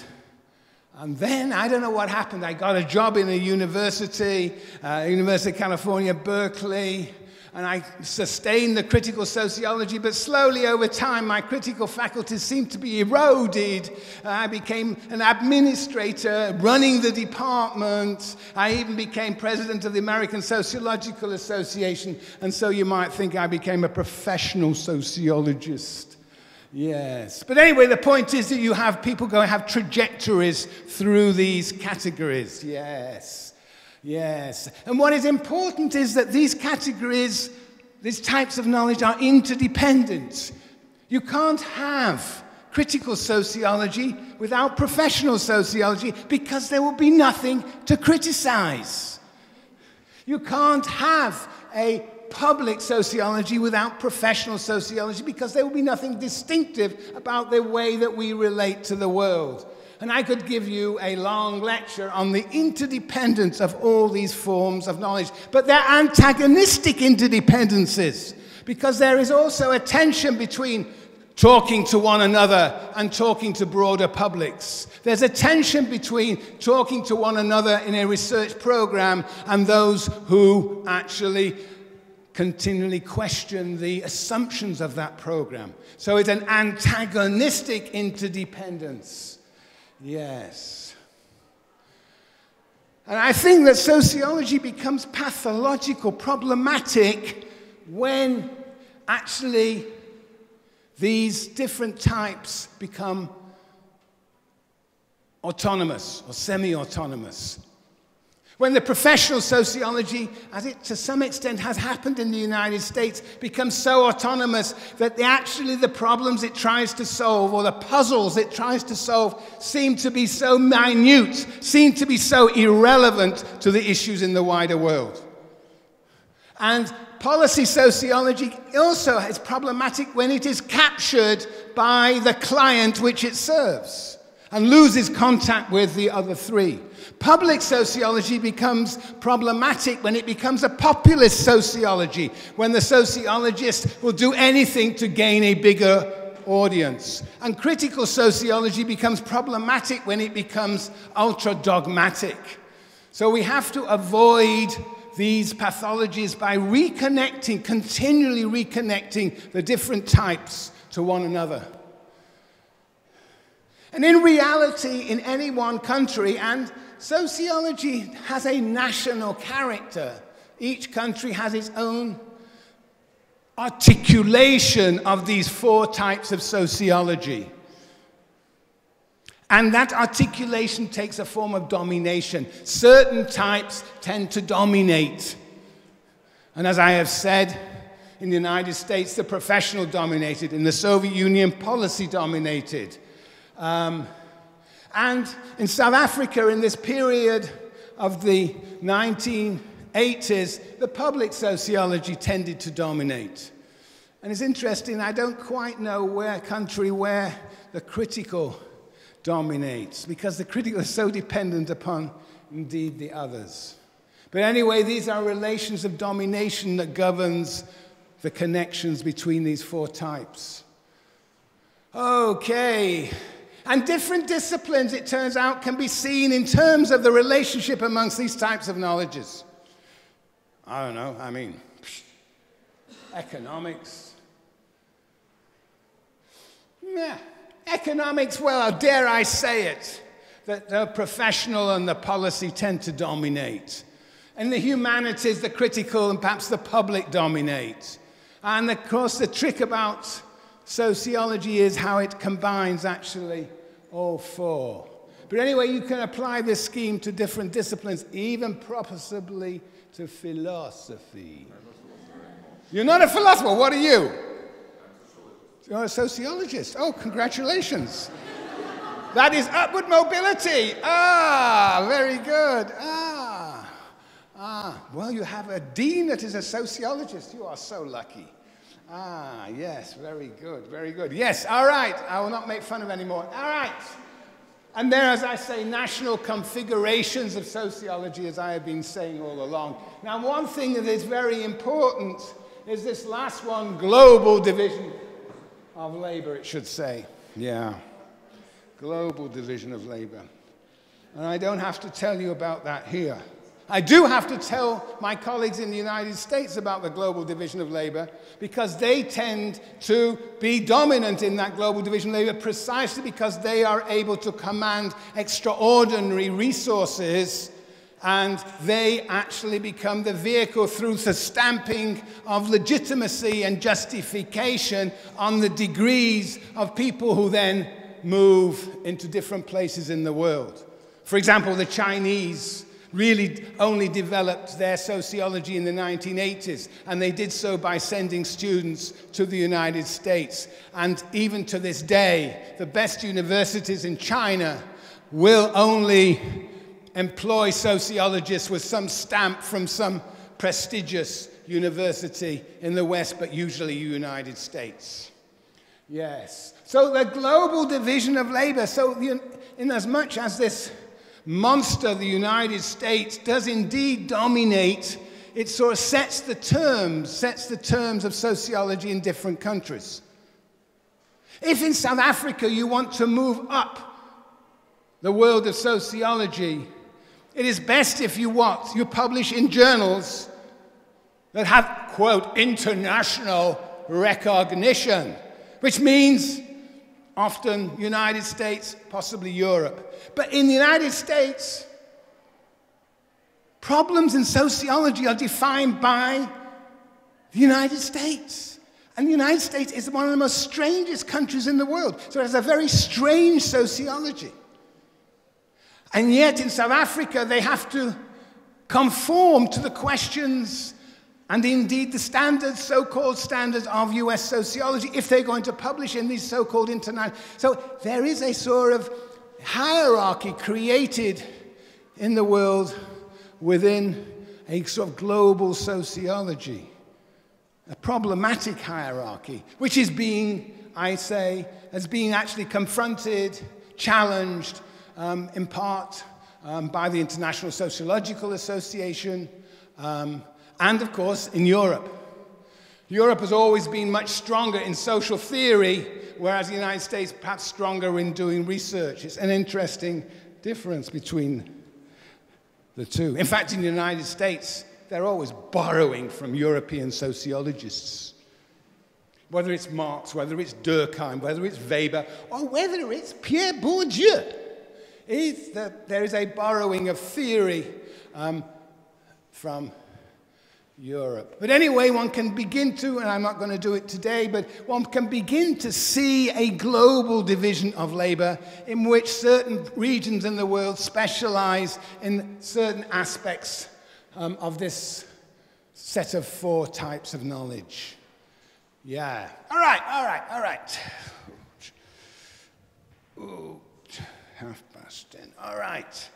then, I don't know what happened. I got a job in a university, University of California, Berkeley, and I sustained the critical sociology, but slowly over time my critical faculties seemed to be eroded. I became an administrator running the department. I even became president of the American Sociological Association, and so you might think I became a professional sociologist. Yes. But anyway, the point is that you have people have trajectories through these categories. Yes. Yes. And what is important is that these categories, these types of knowledge are interdependent. You can't have critical sociology without professional sociology because there will be nothing to criticize. You can't have a public sociology without professional sociology because there will be nothing distinctive about the way that we relate to the world. And I could give you a long lecture on the interdependence of all these forms of knowledge, but they're antagonistic interdependencies because there is also a tension between talking to one another and talking to broader publics. There's a tension between talking to one another in a research program and those who actually continually question the assumptions of that program. So it's an antagonistic interdependence. Yes. And I think that sociology becomes pathological, problematic, when actually these different types become autonomous or semi-autonomous. When the professional sociology, as it to some extent has happened in the United States, becomes so autonomous that actually the problems it tries to solve or the puzzles it tries to solve seem to be so minute, seem to be so irrelevant to the issues in the wider world. And policy sociology also is problematic when it is captured by the client which it serves and loses contact with the other three. Public sociology becomes problematic when it becomes a populist sociology, when the sociologist will do anything to gain a bigger audience. And critical sociology becomes problematic when it becomes ultra-dogmatic. So we have to avoid these pathologies by reconnecting, continually reconnecting the different types to one another. And in reality, in any one country, and sociology has a national character. Each country has its own articulation of these four types of sociology. And that articulation takes a form of domination. Certain types tend to dominate. And as I have said, in the United States, the professional dominated. In the Soviet Union, policy dominated. And in South Africa, in this period of the 1980s, the public sociology tended to dominate. And it's interesting, I don't quite know where the critical dominates, because the critical is so dependent upon, indeed, the others. But anyway, these are relations of domination that governs the connections between these four types. Okay. And different disciplines, it turns out, can be seen in terms of the relationship amongst these types of knowledges. I don't know, economics. Yeah, economics, well, dare I say it, that the professional and the policy tend to dominate. In the humanities, the critical and perhaps the public dominate. And of course, the trick about sociology is how it combines actually all four. But anyway, you can apply this scheme to different disciplines, even possibly to philosophy. You're not a philosopher, what are you? You're a sociologist. Oh, congratulations. That is upward mobility. Ah, very good. Well, you have a dean that is a sociologist. You are so lucky. Ah, yes, very good, very good. Yes, all right, I will not make fun of anymore. All right. And there, as I say, national configurations of sociology, as I have been saying all along. Now, one thing that is very important is this last one, global division of labor, it should say. Yeah, global division of labor. And I don't have to tell you about that here. I do have to tell my colleagues in the United States about the global division of labor because they tend to be dominant in that global division of labor precisely because they are able to command extraordinary resources and they actually become the vehicle through the stamping of legitimacy and justification on the degrees of people who then move into different places in the world. For example, the Chinese really only developed their sociology in the 1980s, and they did so by sending students to the United States. And even to this day, the best universities in China will only employ sociologists with some stamp from some prestigious university in the West, but usually United States. Yes. So the global division of labor, so in as much as this monster, the United States, does indeed dominate, it sort of sets the terms of sociology in different countries. If in South Africa you want to move up the world of sociology, it is best if you publish in journals that have, quote, international recognition, which means often United States, possibly Europe. But in the United States, problems in sociology are defined by the United States. And the United States is one of the most strangest countries in the world. So it has a very strange sociology. And yet in South Africa, they have to conform to the questions and indeed the standards, so-called standards of US sociology, if they're going to publish in these so-called international. So there is a sort of hierarchy created in the world within a sort of global sociology, a problematic hierarchy, which is being, I say, as being actually confronted, challenged, in part by the International Sociological Association, and of course in Europe. Europe has always been much stronger in social theory, whereas the United States perhaps stronger in doing research. It's an interesting difference between the two. In fact, in the United States, they're always borrowing from European sociologists. Whether it's Marx, whether it's Durkheim, whether it's Weber, or whether it's Pierre Bourdieu. There is a borrowing of theory from Europe. But anyway, one can begin to, and I'm not going to do it today, but one can begin to see a global division of labor in which certain regions in the world specialize in certain aspects of this set of 4 types of knowledge. Yeah. All right. Ooh, 10:30. All right.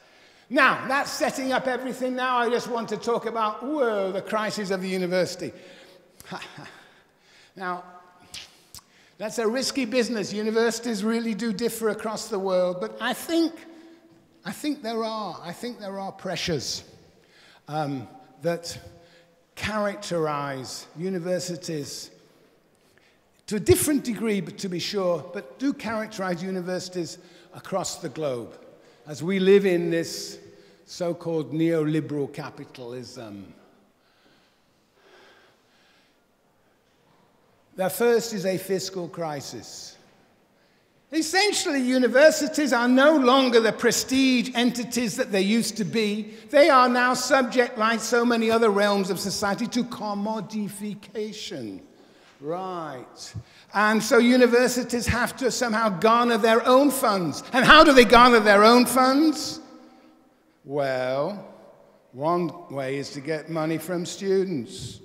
Now, that's setting up everything. Now I just want to talk about, the crisis of the university. Now, that's a risky business. Universities really do differ across the world, but I think there are pressures that characterize universities to a different degree, but to be sure, but do characterize universities across the globe, as we live in this so-called neoliberal capitalism. The first is a fiscal crisis. Essentially, universities are no longer the prestige entities that they used to be. They are now subject, like so many other realms of society, to commodification. Right. And so universities have to somehow garner their own funds. And how do they garner their own funds? Well, one way is to get money from students.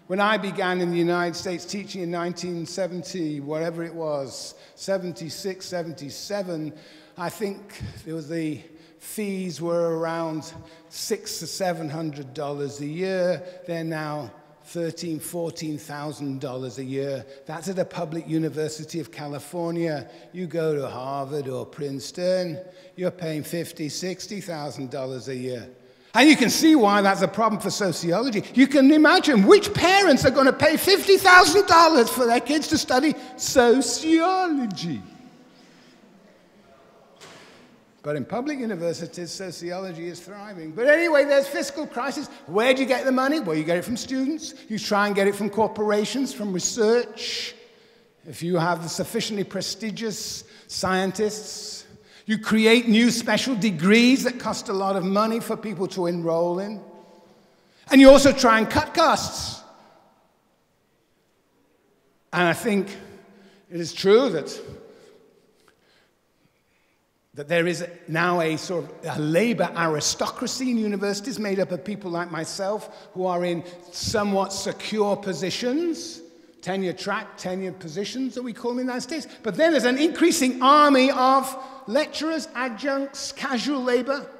When I began in the United States teaching in 1970, whatever it was, 76, 77, I think the fees were around $600 to $700 a year. They're now $13,000, $14,000 a year. That's at a public university of California. You go to Harvard or Princeton, you're paying $50,000, $60,000 a year. And you can see why that's a problem for sociology. You can imagine which parents are going to pay $50,000 for their kids to study sociology. But in public universities, sociology is thriving. But anyway, there's fiscal crisis. Where do you get the money? Well, you get it from students. You try and get it from corporations, from research. If you have the sufficiently prestigious scientists, you create new special degrees that cost a lot of money for people to enroll in. And you also try and cut costs. And I think it is true that there is now a sort of a labor aristocracy in universities made up of people like myself who are in somewhat secure positions, tenured positions that we call in the United States. But then there's an increasing army of lecturers, adjuncts, casual labor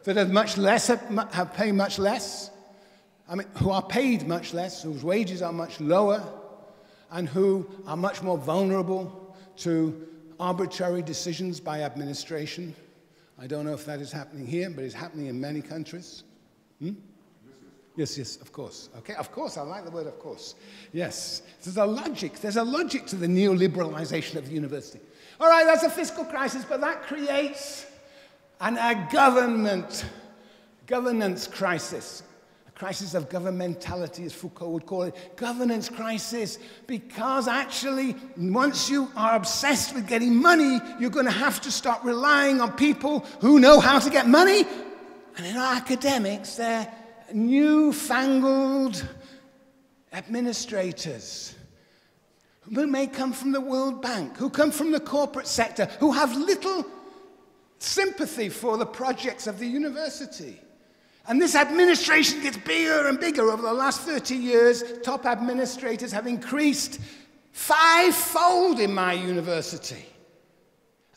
that have much less, have paid much less, who are paid much less, whose wages are much lower, and who are much more vulnerable to arbitrary decisions by administration. I don't know if that is happening here, but it's happening in many countries. Yes, of course. Okay, of course, I like the word of course. Yes, there's a logic to the neoliberalization of the university. All right, that's a fiscal crisis, but that creates a governance crisis. Crisis of governmentality, as Foucault would call it, governance crisis, because actually, once you are obsessed with getting money, you're going to have to start relying on people who know how to get money. And in our academics, they're newfangled administrators who may come from the World Bank, who come from the corporate sector, who have little sympathy for the projects of the university. And this administration gets bigger and bigger. Over the last 30 years, top administrators have increased 5-fold in my university.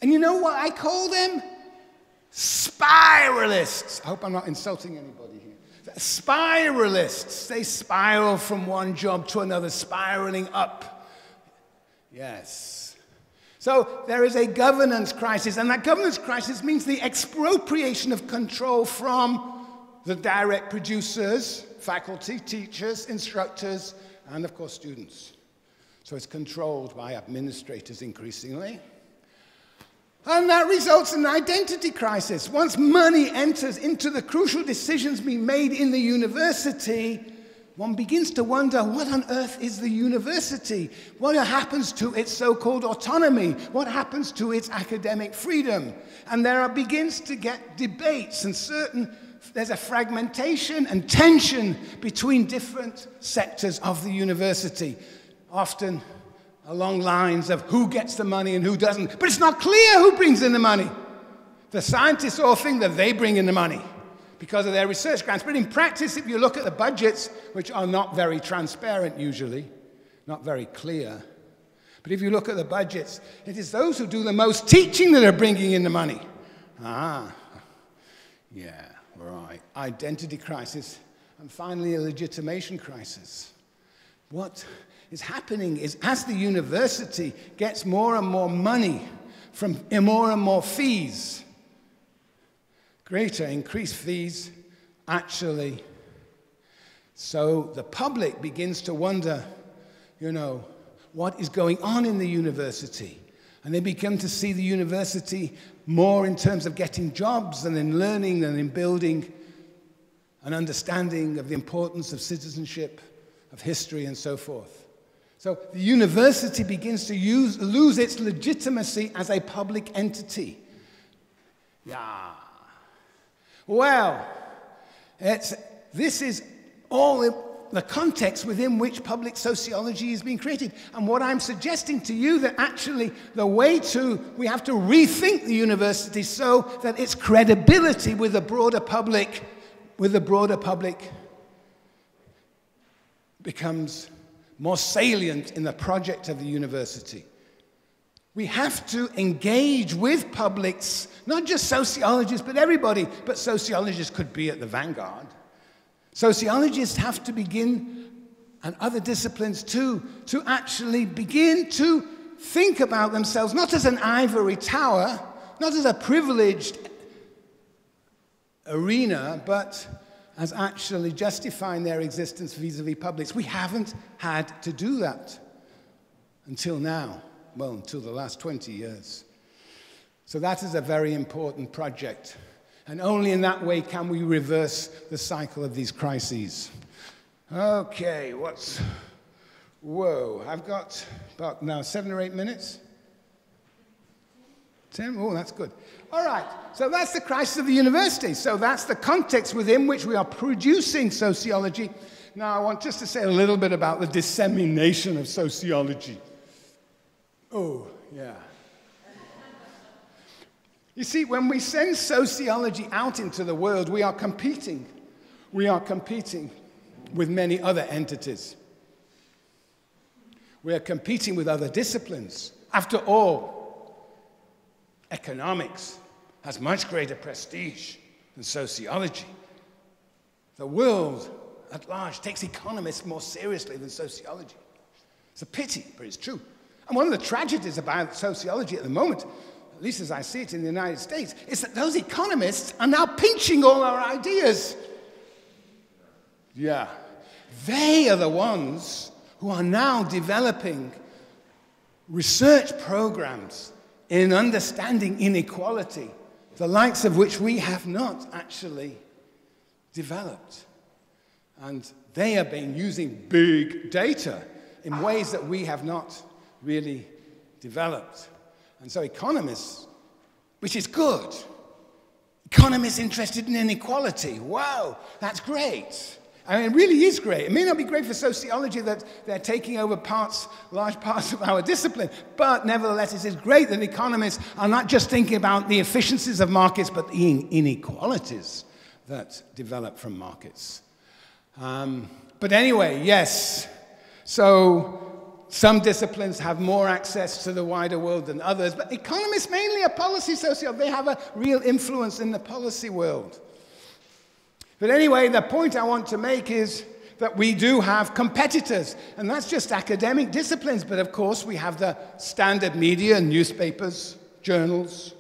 And you know what I call them? Spiralists. I hope I'm not insulting anybody here. Spiralists. They spiral from one job to another, spiraling up. Yes. So there is a governance crisis, and that governance crisis means the expropriation of control from the direct producers, faculty, teachers, instructors, and of course students. So it's controlled by administrators increasingly. And that results in an identity crisis. Once money enters into the crucial decisions being made in the university, one begins to wonder, what on earth is the university? What happens to its so-called autonomy? What happens to its academic freedom? And there begins to get debates and there's a fragmentation and tension between different sectors of the university, often along lines of who gets the money and who doesn't. But it's not clear who brings in the money. The scientists all think that they bring in the money because of their research grants. But in practice, if you look at the budgets, which are not very transparent usually, not very clear, but if you look at the budgets, it is those who do the most teaching that are bringing in the money. Yeah. Right. Identity crisis, and finally a legitimation crisis. What is happening is as the university gets more and more money from more and more fees, greater increased fees, actually, so the public begins to wonder, what is going on in the university? And they begin to see the university more in terms of getting jobs than in learning and in building an understanding of the importance of citizenship, of history, and so forth. So the university begins to lose its legitimacy as a public entity. Yeah. Well, this is all the context within which public sociology is being created. And what I'm suggesting to you that actually we have to rethink the university so that its credibility with the broader public becomes more salient in the project of the university. We have to engage with publics, not just sociologists, but everybody. But sociologists could be at the vanguard. Sociologists have to begin, and other disciplines too, to actually begin to think about themselves, not as an ivory tower, not as a privileged arena, but as actually justifying their existence vis-a-vis publics. We haven't had to do that until now, well, until the last 20 years. So that is a very important project. And only in that way can we reverse the cycle of these crises. Okay, whoa, I've got about now 7 or 8 minutes. 10? Oh, that's good. All right, so that's the crisis of the university. So that's the context within which we are producing sociology. Now, I want just to say a little bit about the dissemination of sociology. Oh, yeah. You see, when we send sociology out into the world, we are competing. We are competing with many other entities. We are competing with other disciplines. After all, economics has much greater prestige than sociology. The world at large takes economists more seriously than sociology. It's a pity, but it's true. And one of the tragedies about sociology at the moment, at least as I see it in the United States, is that those economists are now pinching all our ideas. Yeah. They are the ones who are now developing research programs in understanding inequality, the likes of which we have not actually developed. And they have been using big data in ways that we have not really developed. And so economists, which is good, economists interested in inequality, wow, that's great. I mean, it really is great. It may not be great for sociology that they're taking over large parts of our discipline, but nevertheless, it is great that economists are not just thinking about the efficiencies of markets, but the inequalities that develop from markets. But anyway, yes, so some disciplines have more access to the wider world than others, but economists mainly are policy sociologists. They have a real influence in the policy world. But anyway, the point I want to make is that we do have competitors, and that's just academic disciplines, but of course we have the standard media, newspapers, journals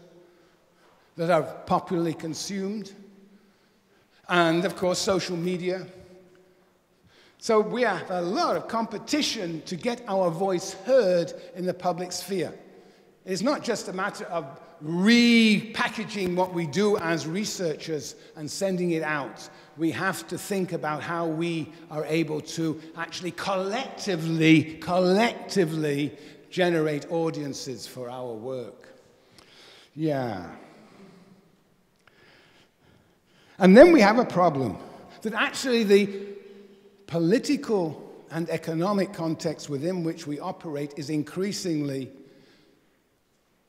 that are popularly consumed, and of course social media. So we have a lot of competition to get our voice heard in the public sphere. It's not just a matter of repackaging what we do as researchers and sending it out. We have to think about how we are able to actually collectively generate audiences for our work. Yeah. And then we have a problem that actually the political and economic context within which we operate is increasingly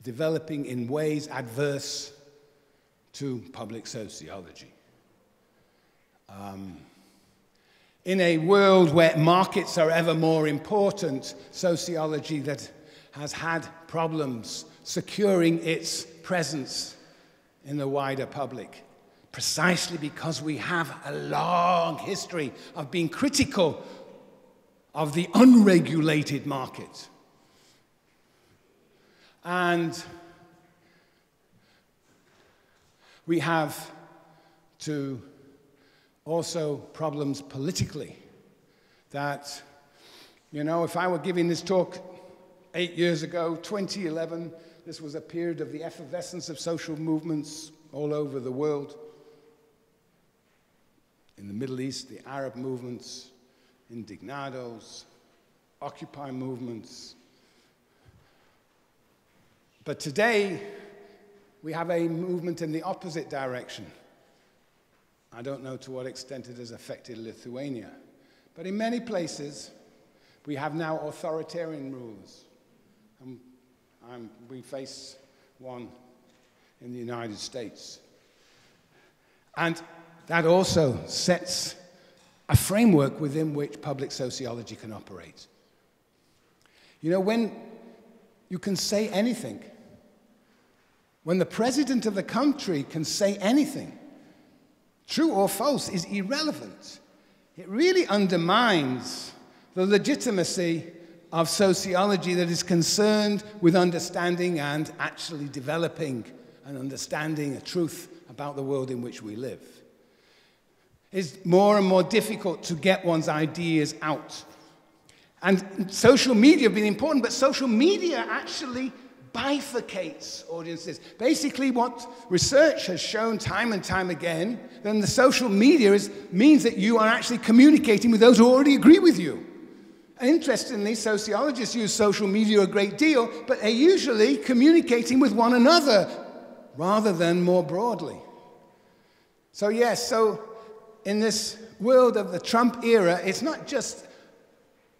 developing in ways adverse to public sociology. In a world where markets are ever more important, sociology that has had problems securing its presence in the wider public, precisely because we have a long history of being critical of the unregulated market. And we have to also problems politically that, you know, if I were giving this talk 8 years ago, 2011, this was a period of the effervescence of social movements all over the world. In the Middle East, the Arab movements, indignados, Occupy movements. But today, we have a movement in the opposite direction. I don't know to what extent it has affected Lithuania, but in many places, we have now authoritarian rulers. We face one in the United States. And that also sets a framework within which public sociology can operate. You know, when you can say anything, when the president of the country can say anything, true or false is irrelevant. It really undermines the legitimacy of sociology that is concerned with understanding and actually developing and understanding a truth about the world in which we live. It's more and more difficult to get one's ideas out. And social media have been important, but social media actually bifurcates audiences. Basically, what research has shown time and time again, then the social media means that you are actually communicating with those who already agree with you. And interestingly, sociologists use social media a great deal, but they're usually communicating with one another rather than more broadly. So yes, so in this world of the Trump era, it's not just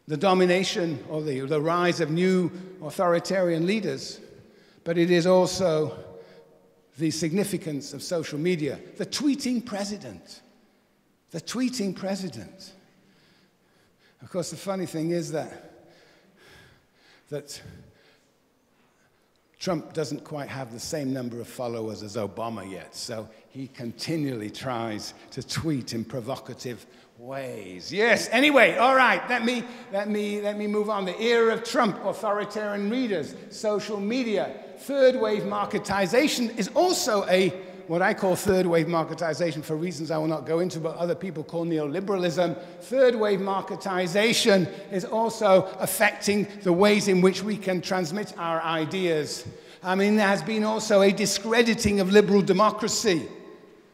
the domination or the rise of new authoritarian leaders, but it is also the significance of social media. The tweeting president. The tweeting president. Of course, the funny thing is that Trump doesn't quite have the same number of followers as Obama yet, so he continually tries to tweet in provocative ways. Yes, anyway, all right, let me move on. The era of Trump, authoritarian leaders, social media, third wave marketization is also what I call third wave marketization for reasons I will not go into, but other people call neoliberalism. Third wave marketization is also affecting the ways in which we can transmit our ideas. I mean, there has been also a discrediting of liberal democracy,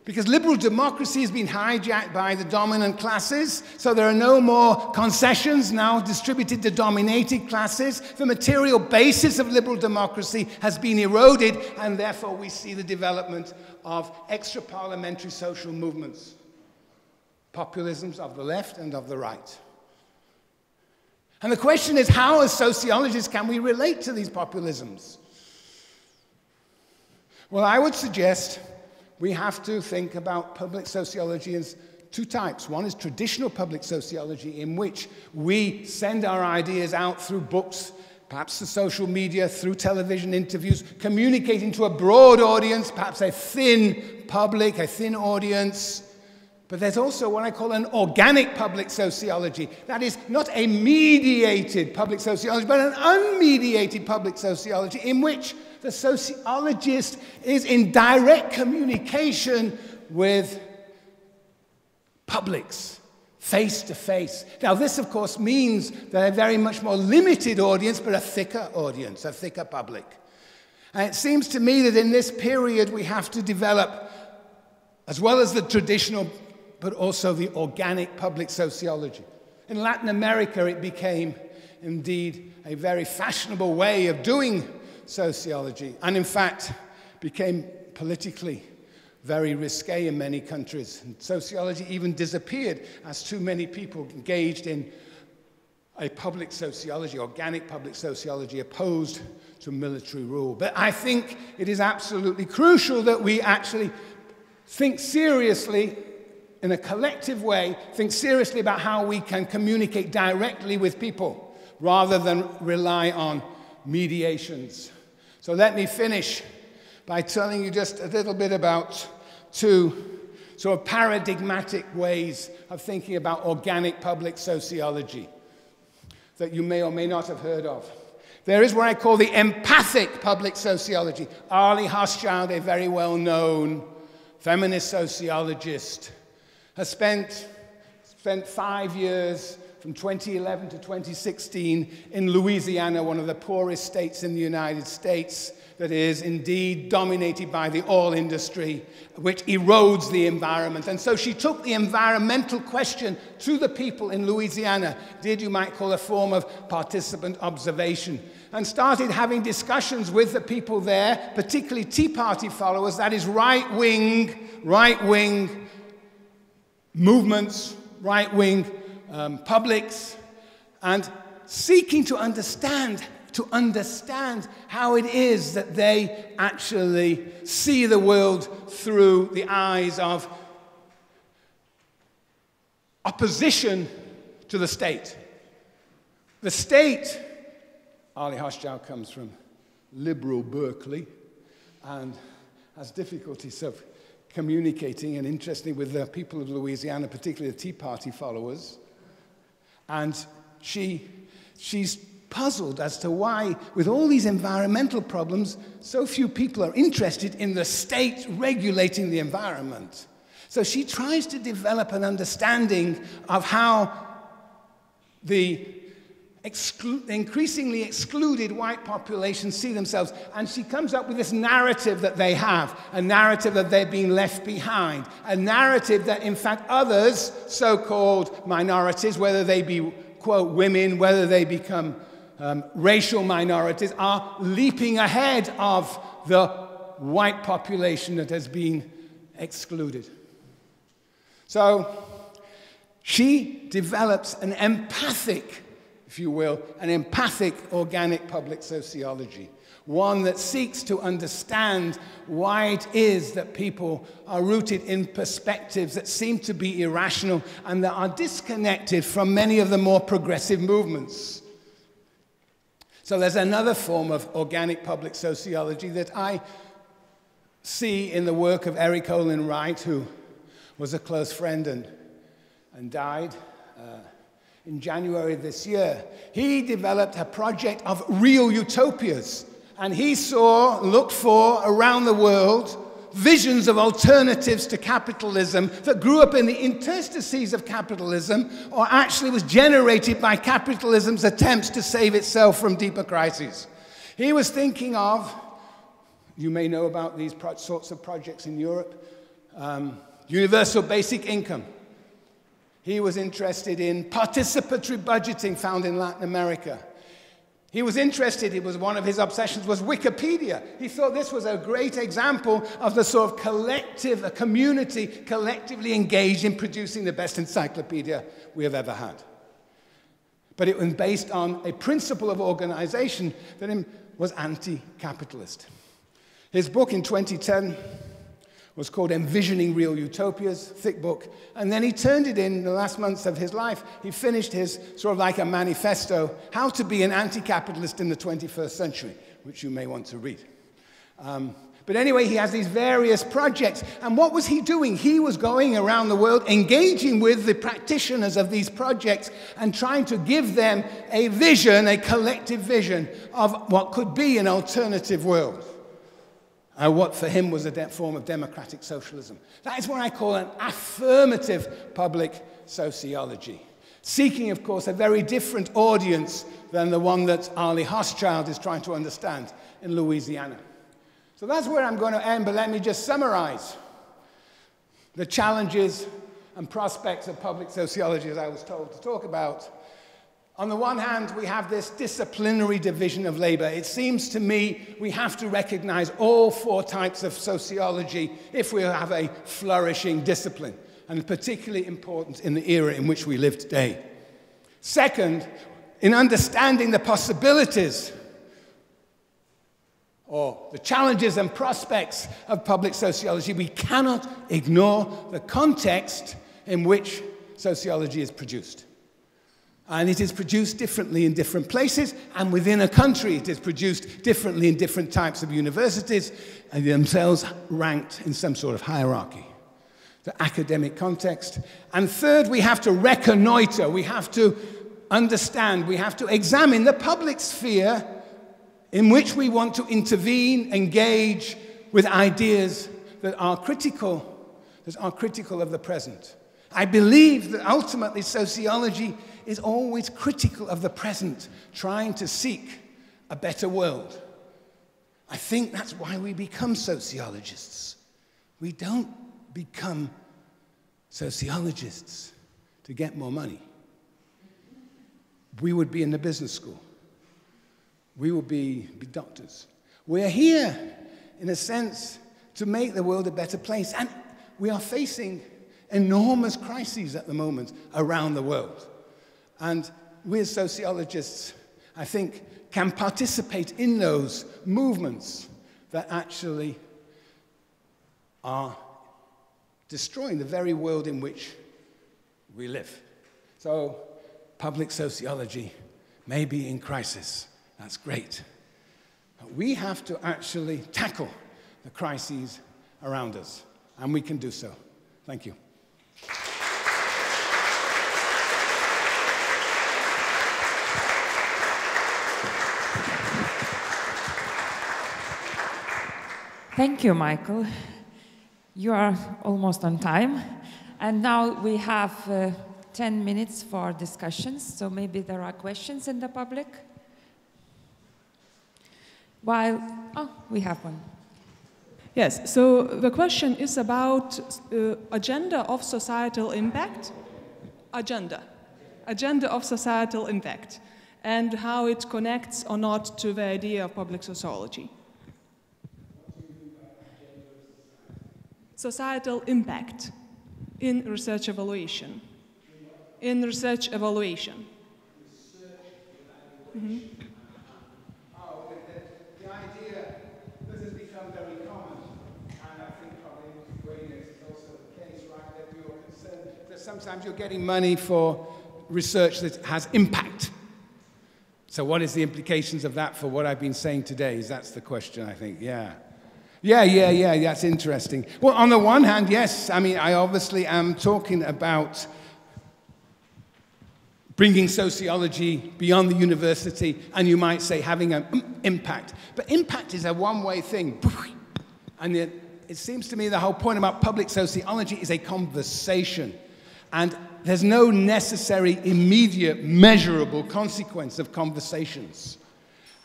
because liberal democracy has been hijacked by the dominant classes, so there are no more concessions now distributed to dominated classes. The material basis of liberal democracy has been eroded, and therefore we see the development of extra-parliamentary social movements, populisms of the left and of the right. And the question is, how as sociologists can we relate to these populisms? Well, I would suggest we have to think about public sociology as two types. One is traditional public sociology, in which we send our ideas out through books, perhaps the social media, through television interviews, communicating to a broad audience, perhaps a thin public, a thin audience. But there's also what I call an organic public sociology. That is not a mediated public sociology, but an unmediated public sociology, in which the sociologist is in direct communication with publics, face to face. Now, this, of course, means that a very much more limited audience, but a thicker audience, a thicker public. And it seems to me that in this period we have to develop, as well as the traditional, but also the organic public sociology. In Latin America, it became, indeed, a very fashionable way of doing sociology, and in fact became politically very risque in many countries. And sociology even disappeared as too many people engaged in a public sociology, organic public sociology, opposed to military rule. But I think it is absolutely crucial that we actually think seriously, in a collective way, think seriously about how we can communicate directly with people rather than rely on mediations. So let me finish by telling you just a little bit about two sort of paradigmatic ways of thinking about organic public sociology that you may or may not have heard of. There is what I call the empathic public sociology. Arlie Hochschild, a very well-known feminist sociologist, has spent 5 years from 2011 to 2016 in Louisiana, one of the poorest states in the United States, that is indeed dominated by the oil industry, which erodes the environment. And so she took the environmental question to the people in Louisiana, did you might call a form of participant observation, and started having discussions with the people there, particularly Tea Party followers, that is right-wing movements, right-wing publics, and seeking to understand how it is that they actually see the world through the eyes of opposition to the state. The state, Arlie Hochschild comes from liberal Berkeley and has difficulties of communicating and interesting with the people of Louisiana, particularly the Tea Party followers. And she's puzzled as to why, with all these environmental problems, so few people are interested in the state regulating the environment. So she tries to develop an understanding of how the increasingly excluded white populations see themselves. And she comes up with this narrative that they have, a narrative that they're being left behind, a narrative that, in fact, others, so-called minorities, whether they be, quote, women, whether they become racial minorities, are leaping ahead of the white population that has been excluded. So she develops an empathic, if you will, an empathic organic public sociology, one that seeks to understand why it is that people are rooted in perspectives that seem to be irrational and that are disconnected from many of the more progressive movements. So there's another form of organic public sociology that I see in the work of Eric Olin Wright, who was a close friend and died in January this year. He developed a project of real utopias, and he looked for, around the world, visions of alternatives to capitalism that grew up in the interstices of capitalism, or actually was generated by capitalism's attempts to save itself from deeper crises. He was thinking of, you may know about these sorts of projects in Europe, universal basic income. He was interested in participatory budgeting found in Latin America. He was interested, one of his obsessions was Wikipedia. He thought this was a great example of the sort of collective, a community collectively engaged in producing the best encyclopedia we have ever had. But it was based on a principle of organization that was anti-capitalist. His book in 2010 was called Envisioning Real Utopias, thick book, and then he turned it in the last months of his life. He finished his sort of like a manifesto, How to Be an Anti-Capitalist in the 21st Century, which you may want to read. But anyway, he has these various projects, and what was he doing? He was going around the world, engaging with the practitioners of these projects and trying to give them a vision, a collective vision of what could be an alternative world. What for him was a form of democratic socialism. That is what I call an affirmative public sociology, seeking, of course, a very different audience than the one that Arlie Hochschild is trying to understand in Louisiana. So that's where I'm going to end, but let me just summarize the challenges and prospects of public sociology, as I was told to talk about. On the one hand, we have this disciplinary division of labor. It seems to me we have to recognize all four types of sociology if we have a flourishing discipline, and particularly important in the era in which we live today. Second, in understanding the possibilities or the challenges and prospects of public sociology, we cannot ignore the context in which sociology is produced. And it is produced differently in different places, and within a country it is produced differently in different types of universities, and themselves ranked in some sort of hierarchy. The academic context. And third, we have to reconnoiter, we have to understand, we have to examine the public sphere in which we want to intervene, engage with ideas that are critical of the present. I believe that ultimately sociology is always critical of the present, trying to seek a better world. I think that's why we become sociologists. We don't become sociologists to get more money. We would be in the business school. We would be doctors. We're here, in a sense, to make the world a better place. And we are facing enormous crises at the moment around the world. And we as sociologists, I think, can participate in those movements that actually are destroying the very world in which we live. So, public sociology may be in crisis. That's great. But we have to actually tackle the crises around us, and we can do so. Thank you. Thank you, Michael. You are almost on time. And now we have 10 minutes for discussions, so maybe there are questions in the public. Oh, we have one. Yes, so the question is about agenda of societal impact. Agenda of societal impact, and how it connects or not to the idea of public sociology. Societal impact in research evaluation. In research evaluation. Mm-hmm. The idea, this has become very common, and I think probably in Lithuania is also the case, right, that we are concerned that sometimes you're getting money for research that has impact. So what is the implications of that for what I've been saying today? That's the question, I think, yeah. Yeah, that's interesting. Well, on the one hand, yes, I mean, I obviously am talking about bringing sociology beyond the university, and you might say having an impact. But impact is a one-way thing. And it seems to me the whole point about public sociology is a conversation. And there's no necessary, immediate, measurable consequence of conversations.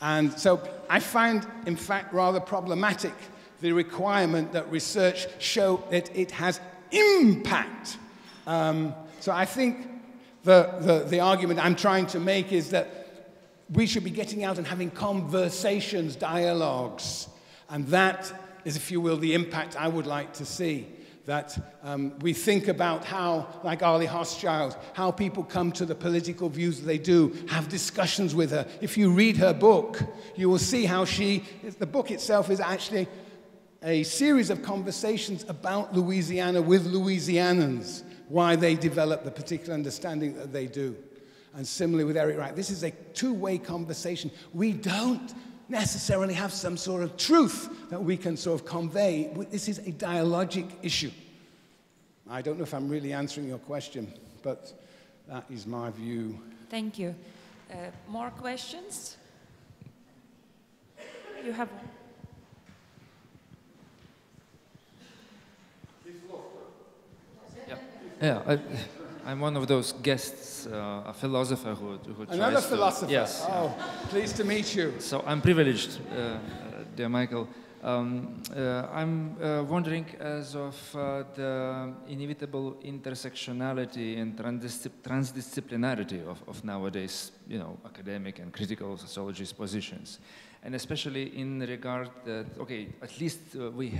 And so I find, in fact, rather problematic the requirement that research show that it has impact. So I think the argument I'm trying to make is that we should be getting out and having conversations, dialogues. And that is, if you will, the impact I would like to see. That we think about how, like Arlie Hochschild, how people come to the political views that they do, have discussions with her. If you read her book, you will see how the book itself is actually a series of conversations about Louisiana with Louisianans, why they develop the particular understanding that they do. And similarly with Eric Wright, this is a two-way conversation. We don't necessarily have some sort of truth that we can sort of convey. This is a dialogic issue. I don't know if I'm really answering your question, but that is my view. Thank you. More questions? You have one. Yeah, I'm one of those guests, a philosopher who Another tries philosopher? To, yes. Oh, pleased to meet you. So I'm privileged, dear Michael. I'm wondering as of the inevitable intersectionality and transdisciplinarity of nowadays, academic and critical sociologist positions. And especially in regard that, okay, at least we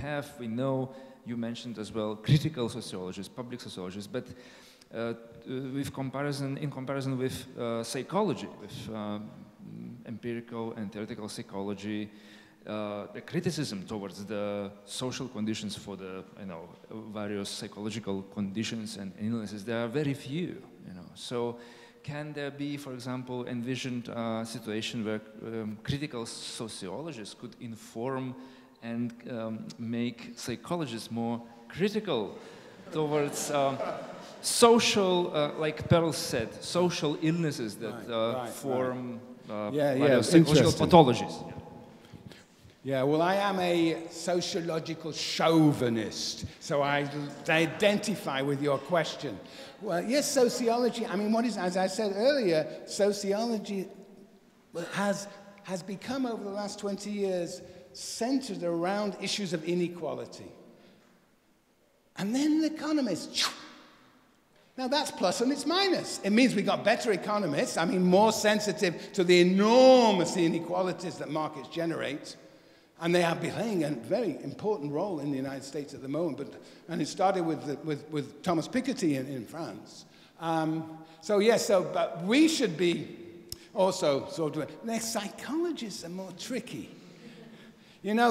know, you mentioned as well, critical sociologists, public sociologists, but in comparison with psychology, with empirical and theoretical psychology, the criticism towards the social conditions for the various psychological conditions and illnesses, there are very few. So can there be, for example, envisioned a situation where critical sociologists could inform and make psychologists more critical towards social, like Pearl said, social illnesses that form psychological pathologies? Yeah, well, I am a sociological chauvinist, so I identify with your question. Well, yes, sociology, I mean, as I said earlier, sociology has become, over the last 20 years, centered around issues of inequality. And then the economists. Now that's plus and it's minus. It means we got better economists, I mean more sensitive to the enormous inequalities that markets generate. And they are playing a very important role in the United States at the moment. And it started with Thomas Piketty in France. But we should be also sort of, psychologists are more tricky.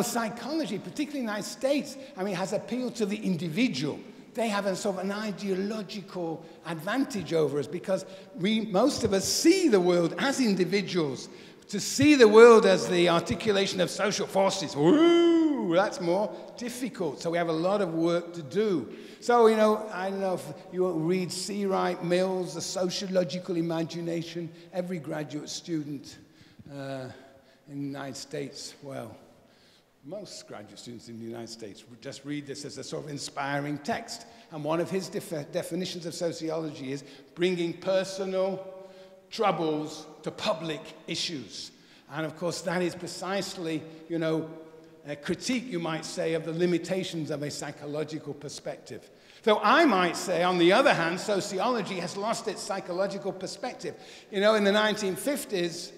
Psychology, particularly in the United States, has appealed to the individual. They have a sort of an ideological advantage over us because most of us see the world as individuals. To see the world as the articulation of social forces, ooh, that's more difficult. So we have a lot of work to do. So, I don't know if you read C. Wright Mills, The Sociological Imagination. Every graduate student in the United States, well, most graduate students in the United States just read this as a sort of inspiring text. And one of his definitions of sociology is bringing personal troubles to public issues. And of course, that is precisely, you know, a critique, you might say, of the limitations of a psychological perspective. Though I might say, on the other hand, sociology has lost its psychological perspective. You know, in the 1950s,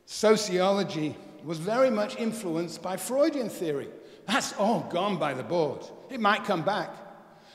sociology was very much influenced by Freudian theory. That's all gone by the board. It might come back,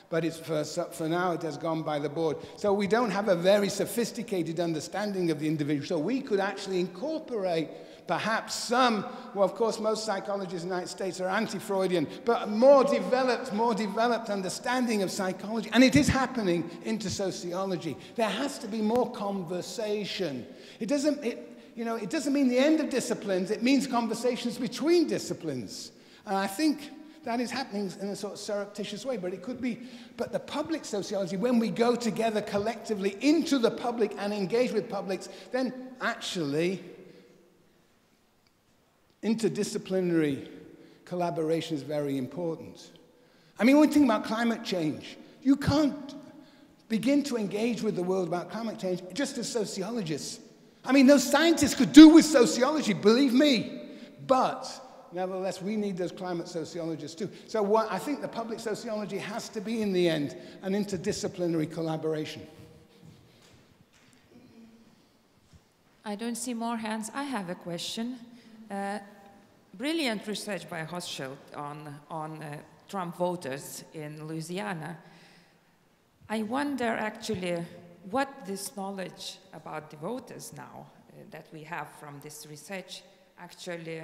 but it's for now it has gone by the board. So we don't have a very sophisticated understanding of the individual. So we could actually incorporate perhaps some, well, of course, most psychologists in the United States are anti-Freudian, but more developed understanding of psychology. And it is happening into sociology. There has to be more conversation. It doesn't mean the end of disciplines. It means conversations between disciplines. And I think that is happening in a sort of surreptitious way, but it could be. But the public sociology, when we go together collectively into the public and engage with publics, then actually interdisciplinary collaboration is very important. I mean, when we think about climate change, you can't begin to engage with the world about climate change just as sociologists. I mean, those scientists could do with sociology, believe me. But nevertheless, we need those climate sociologists too. So I think the public sociology has to be, in the end, an interdisciplinary collaboration. I don't see more hands. I have a question. Brilliant research by Hochschild on Trump voters in Louisiana. I wonder actually what this knowledge about the voters now that we have from this research actually,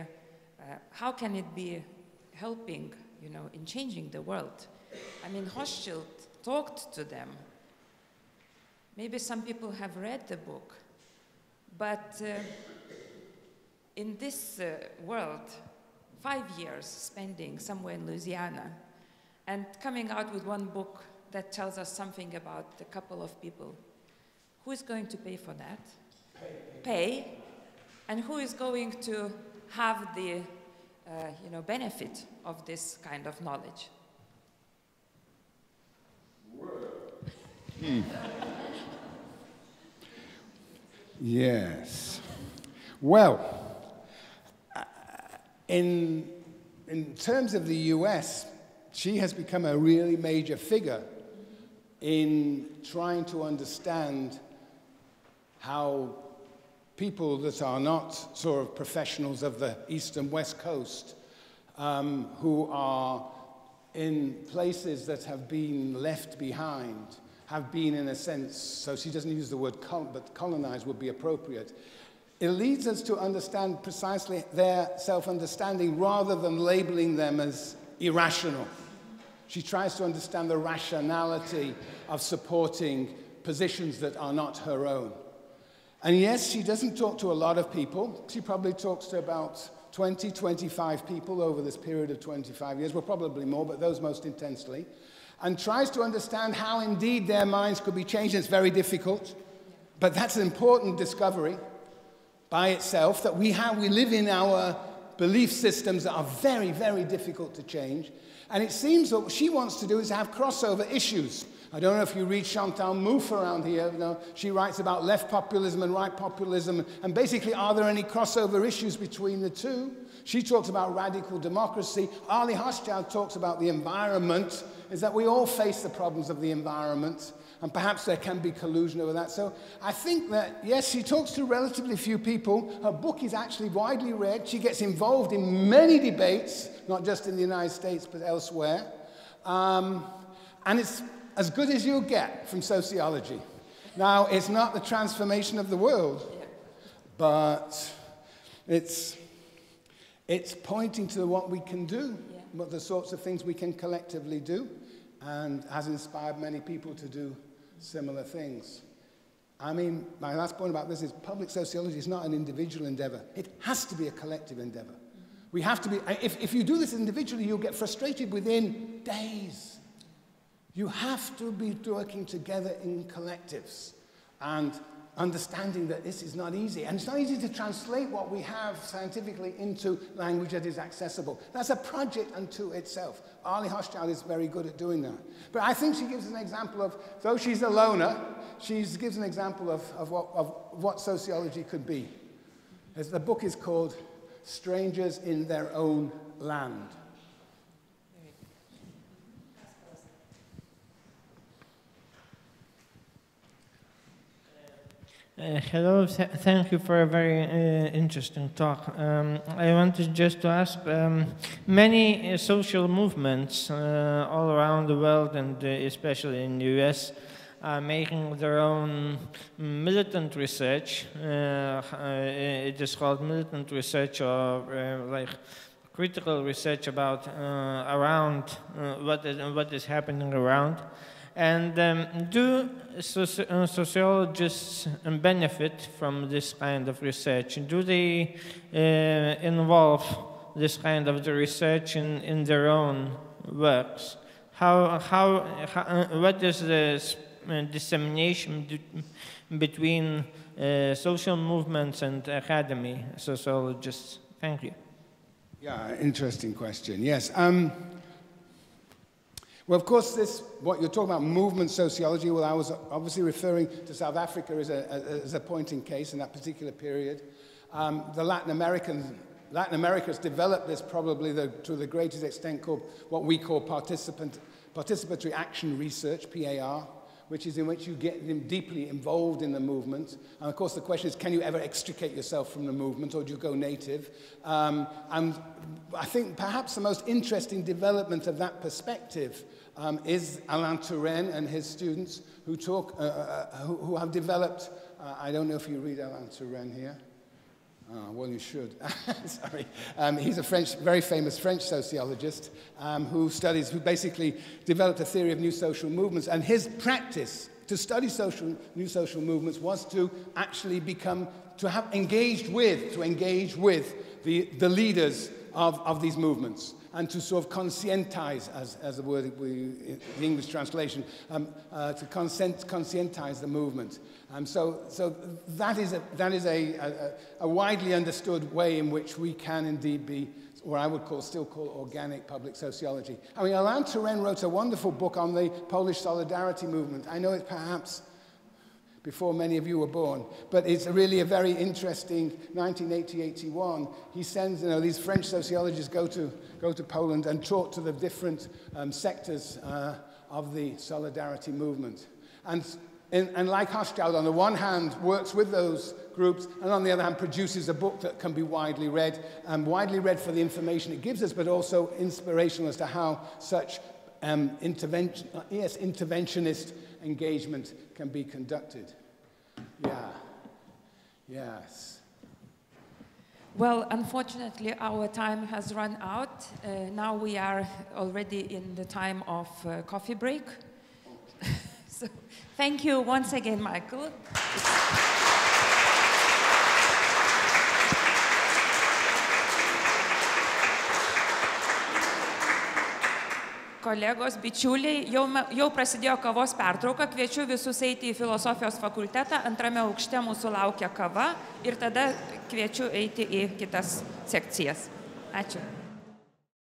how can it be helping, you know, in changing the world? I mean, Hochschild talked to them. Maybe some people have read the book, but in this world, 5 years spending somewhere in Louisiana and coming out with one book that tells us something about a couple of people. Who is going to pay for that? Pay. And who is going to have the benefit of this kind of knowledge? Yes. Well, in terms of the US, she has become a really major figure in trying to understand how people that are not sort of professionals of the East and West Coast, who are in places that have been left behind, have been, in a sense, so she doesn't use the word but colonized would be appropriate. It leads us to understand precisely their self-understanding rather than labeling them as irrational. She tries to understand the rationality of supporting positions that are not her own. And yes, she doesn't talk to a lot of people. She probably talks to about 20, 25 people over this period of 25 years. Well, probably more, but those most intensely. And tries to understand how indeed their minds could be changed. It's very difficult, but that's an important discovery by itself, that we live in our belief systems that are very, very difficult to change. And it seems that what she wants to do is have crossover issues. I don't know if you read Chantal Mouffe around here. You know, she writes about left populism and right populism. And basically, are there any crossover issues between the two? She talks about radical democracy. Arlie Hochschild talks about the environment, is that we all face the problems of the environment. And perhaps there can be collusion over that. So I think that, yes, she talks to relatively few people. Her book is actually widely read. She gets involved in many debates, not just in the United States, but elsewhere. And it's as good as you'll get from sociology. Now, it's not the transformation of the world, but it's pointing to what we can do, what the sorts of things we can collectively do, and has inspired many people to do similar things. I mean, my last point about this is public sociology is not an individual endeavor. It has to be a collective endeavor. We have to be, if you do this individually, you'll get frustrated within days. You have to be working together in collectives. And understanding that this is not easy. And it's not easy to translate what we have scientifically into language that is accessible. That's a project unto itself. Arlie Hochschild is very good at doing that. But I think she gives an example of, though she's a loner, she gives an example of what sociology could be. As the book is called Strangers in Their Own Land. Hello, thank you for a very interesting talk. I wanted just to ask, many social movements all around the world, and especially in the US, are making their own militant research. It is called militant research, or like critical research about around what is happening around. And do sociologists benefit from this kind of research? Do they involve this kind of the research in their own works? What is the dissemination between social movements and academy sociologists? Thank you. Yeah, interesting question. Yes. Well, of course, what you're talking about, movement sociology, well, I was obviously referring to South Africa as a point in case in that particular period. The Latin America's developed this probably to the greatest extent called what we call participatory action research, PAR, which is in which you get them deeply involved in the movement. And of course, the question is, can you ever extricate yourself from the movement, or do you go native? And I think perhaps the most interesting development of that perspective is Alain Touraine and his students who have developed, I don't know if you read Alain Touraine here. Oh, well, you should. Sorry. He's a very famous French sociologist who basically developed a theory of new social movements. And his practice to study new social movements was to actually engage with the leaders of these movements, and to sort of conscientize, as the word, the English translation, to conscientize the movement. So that is a widely understood way in which we can indeed be what I would still call organic public sociology. I mean, Alain Touraine wrote a wonderful book on the Polish solidarity movement. I know it's perhaps before many of you were born, but it's really a very interesting 1980-81. He sends, these French sociologists go to Poland and talk to the different sectors of the solidarity movement. And like Hochschild, on the one hand, works with those groups, and on the other hand, produces a book that can be widely read for the information it gives us, but also inspirational as to how such interventionist engagement can be conducted. Yeah. Yes. Well, unfortunately, our time has run out. Now we are already in the time of coffee break. So, thank you once again, Michael. Kolegos, bičiuliai, jau prasidėjo kavos pertrauka, kviečiu visus eiti į filosofijos fakultetą, antrame aukšte mūsų laukia kava ir tada kviečiu eiti į kitas sekcijas. Ačiū.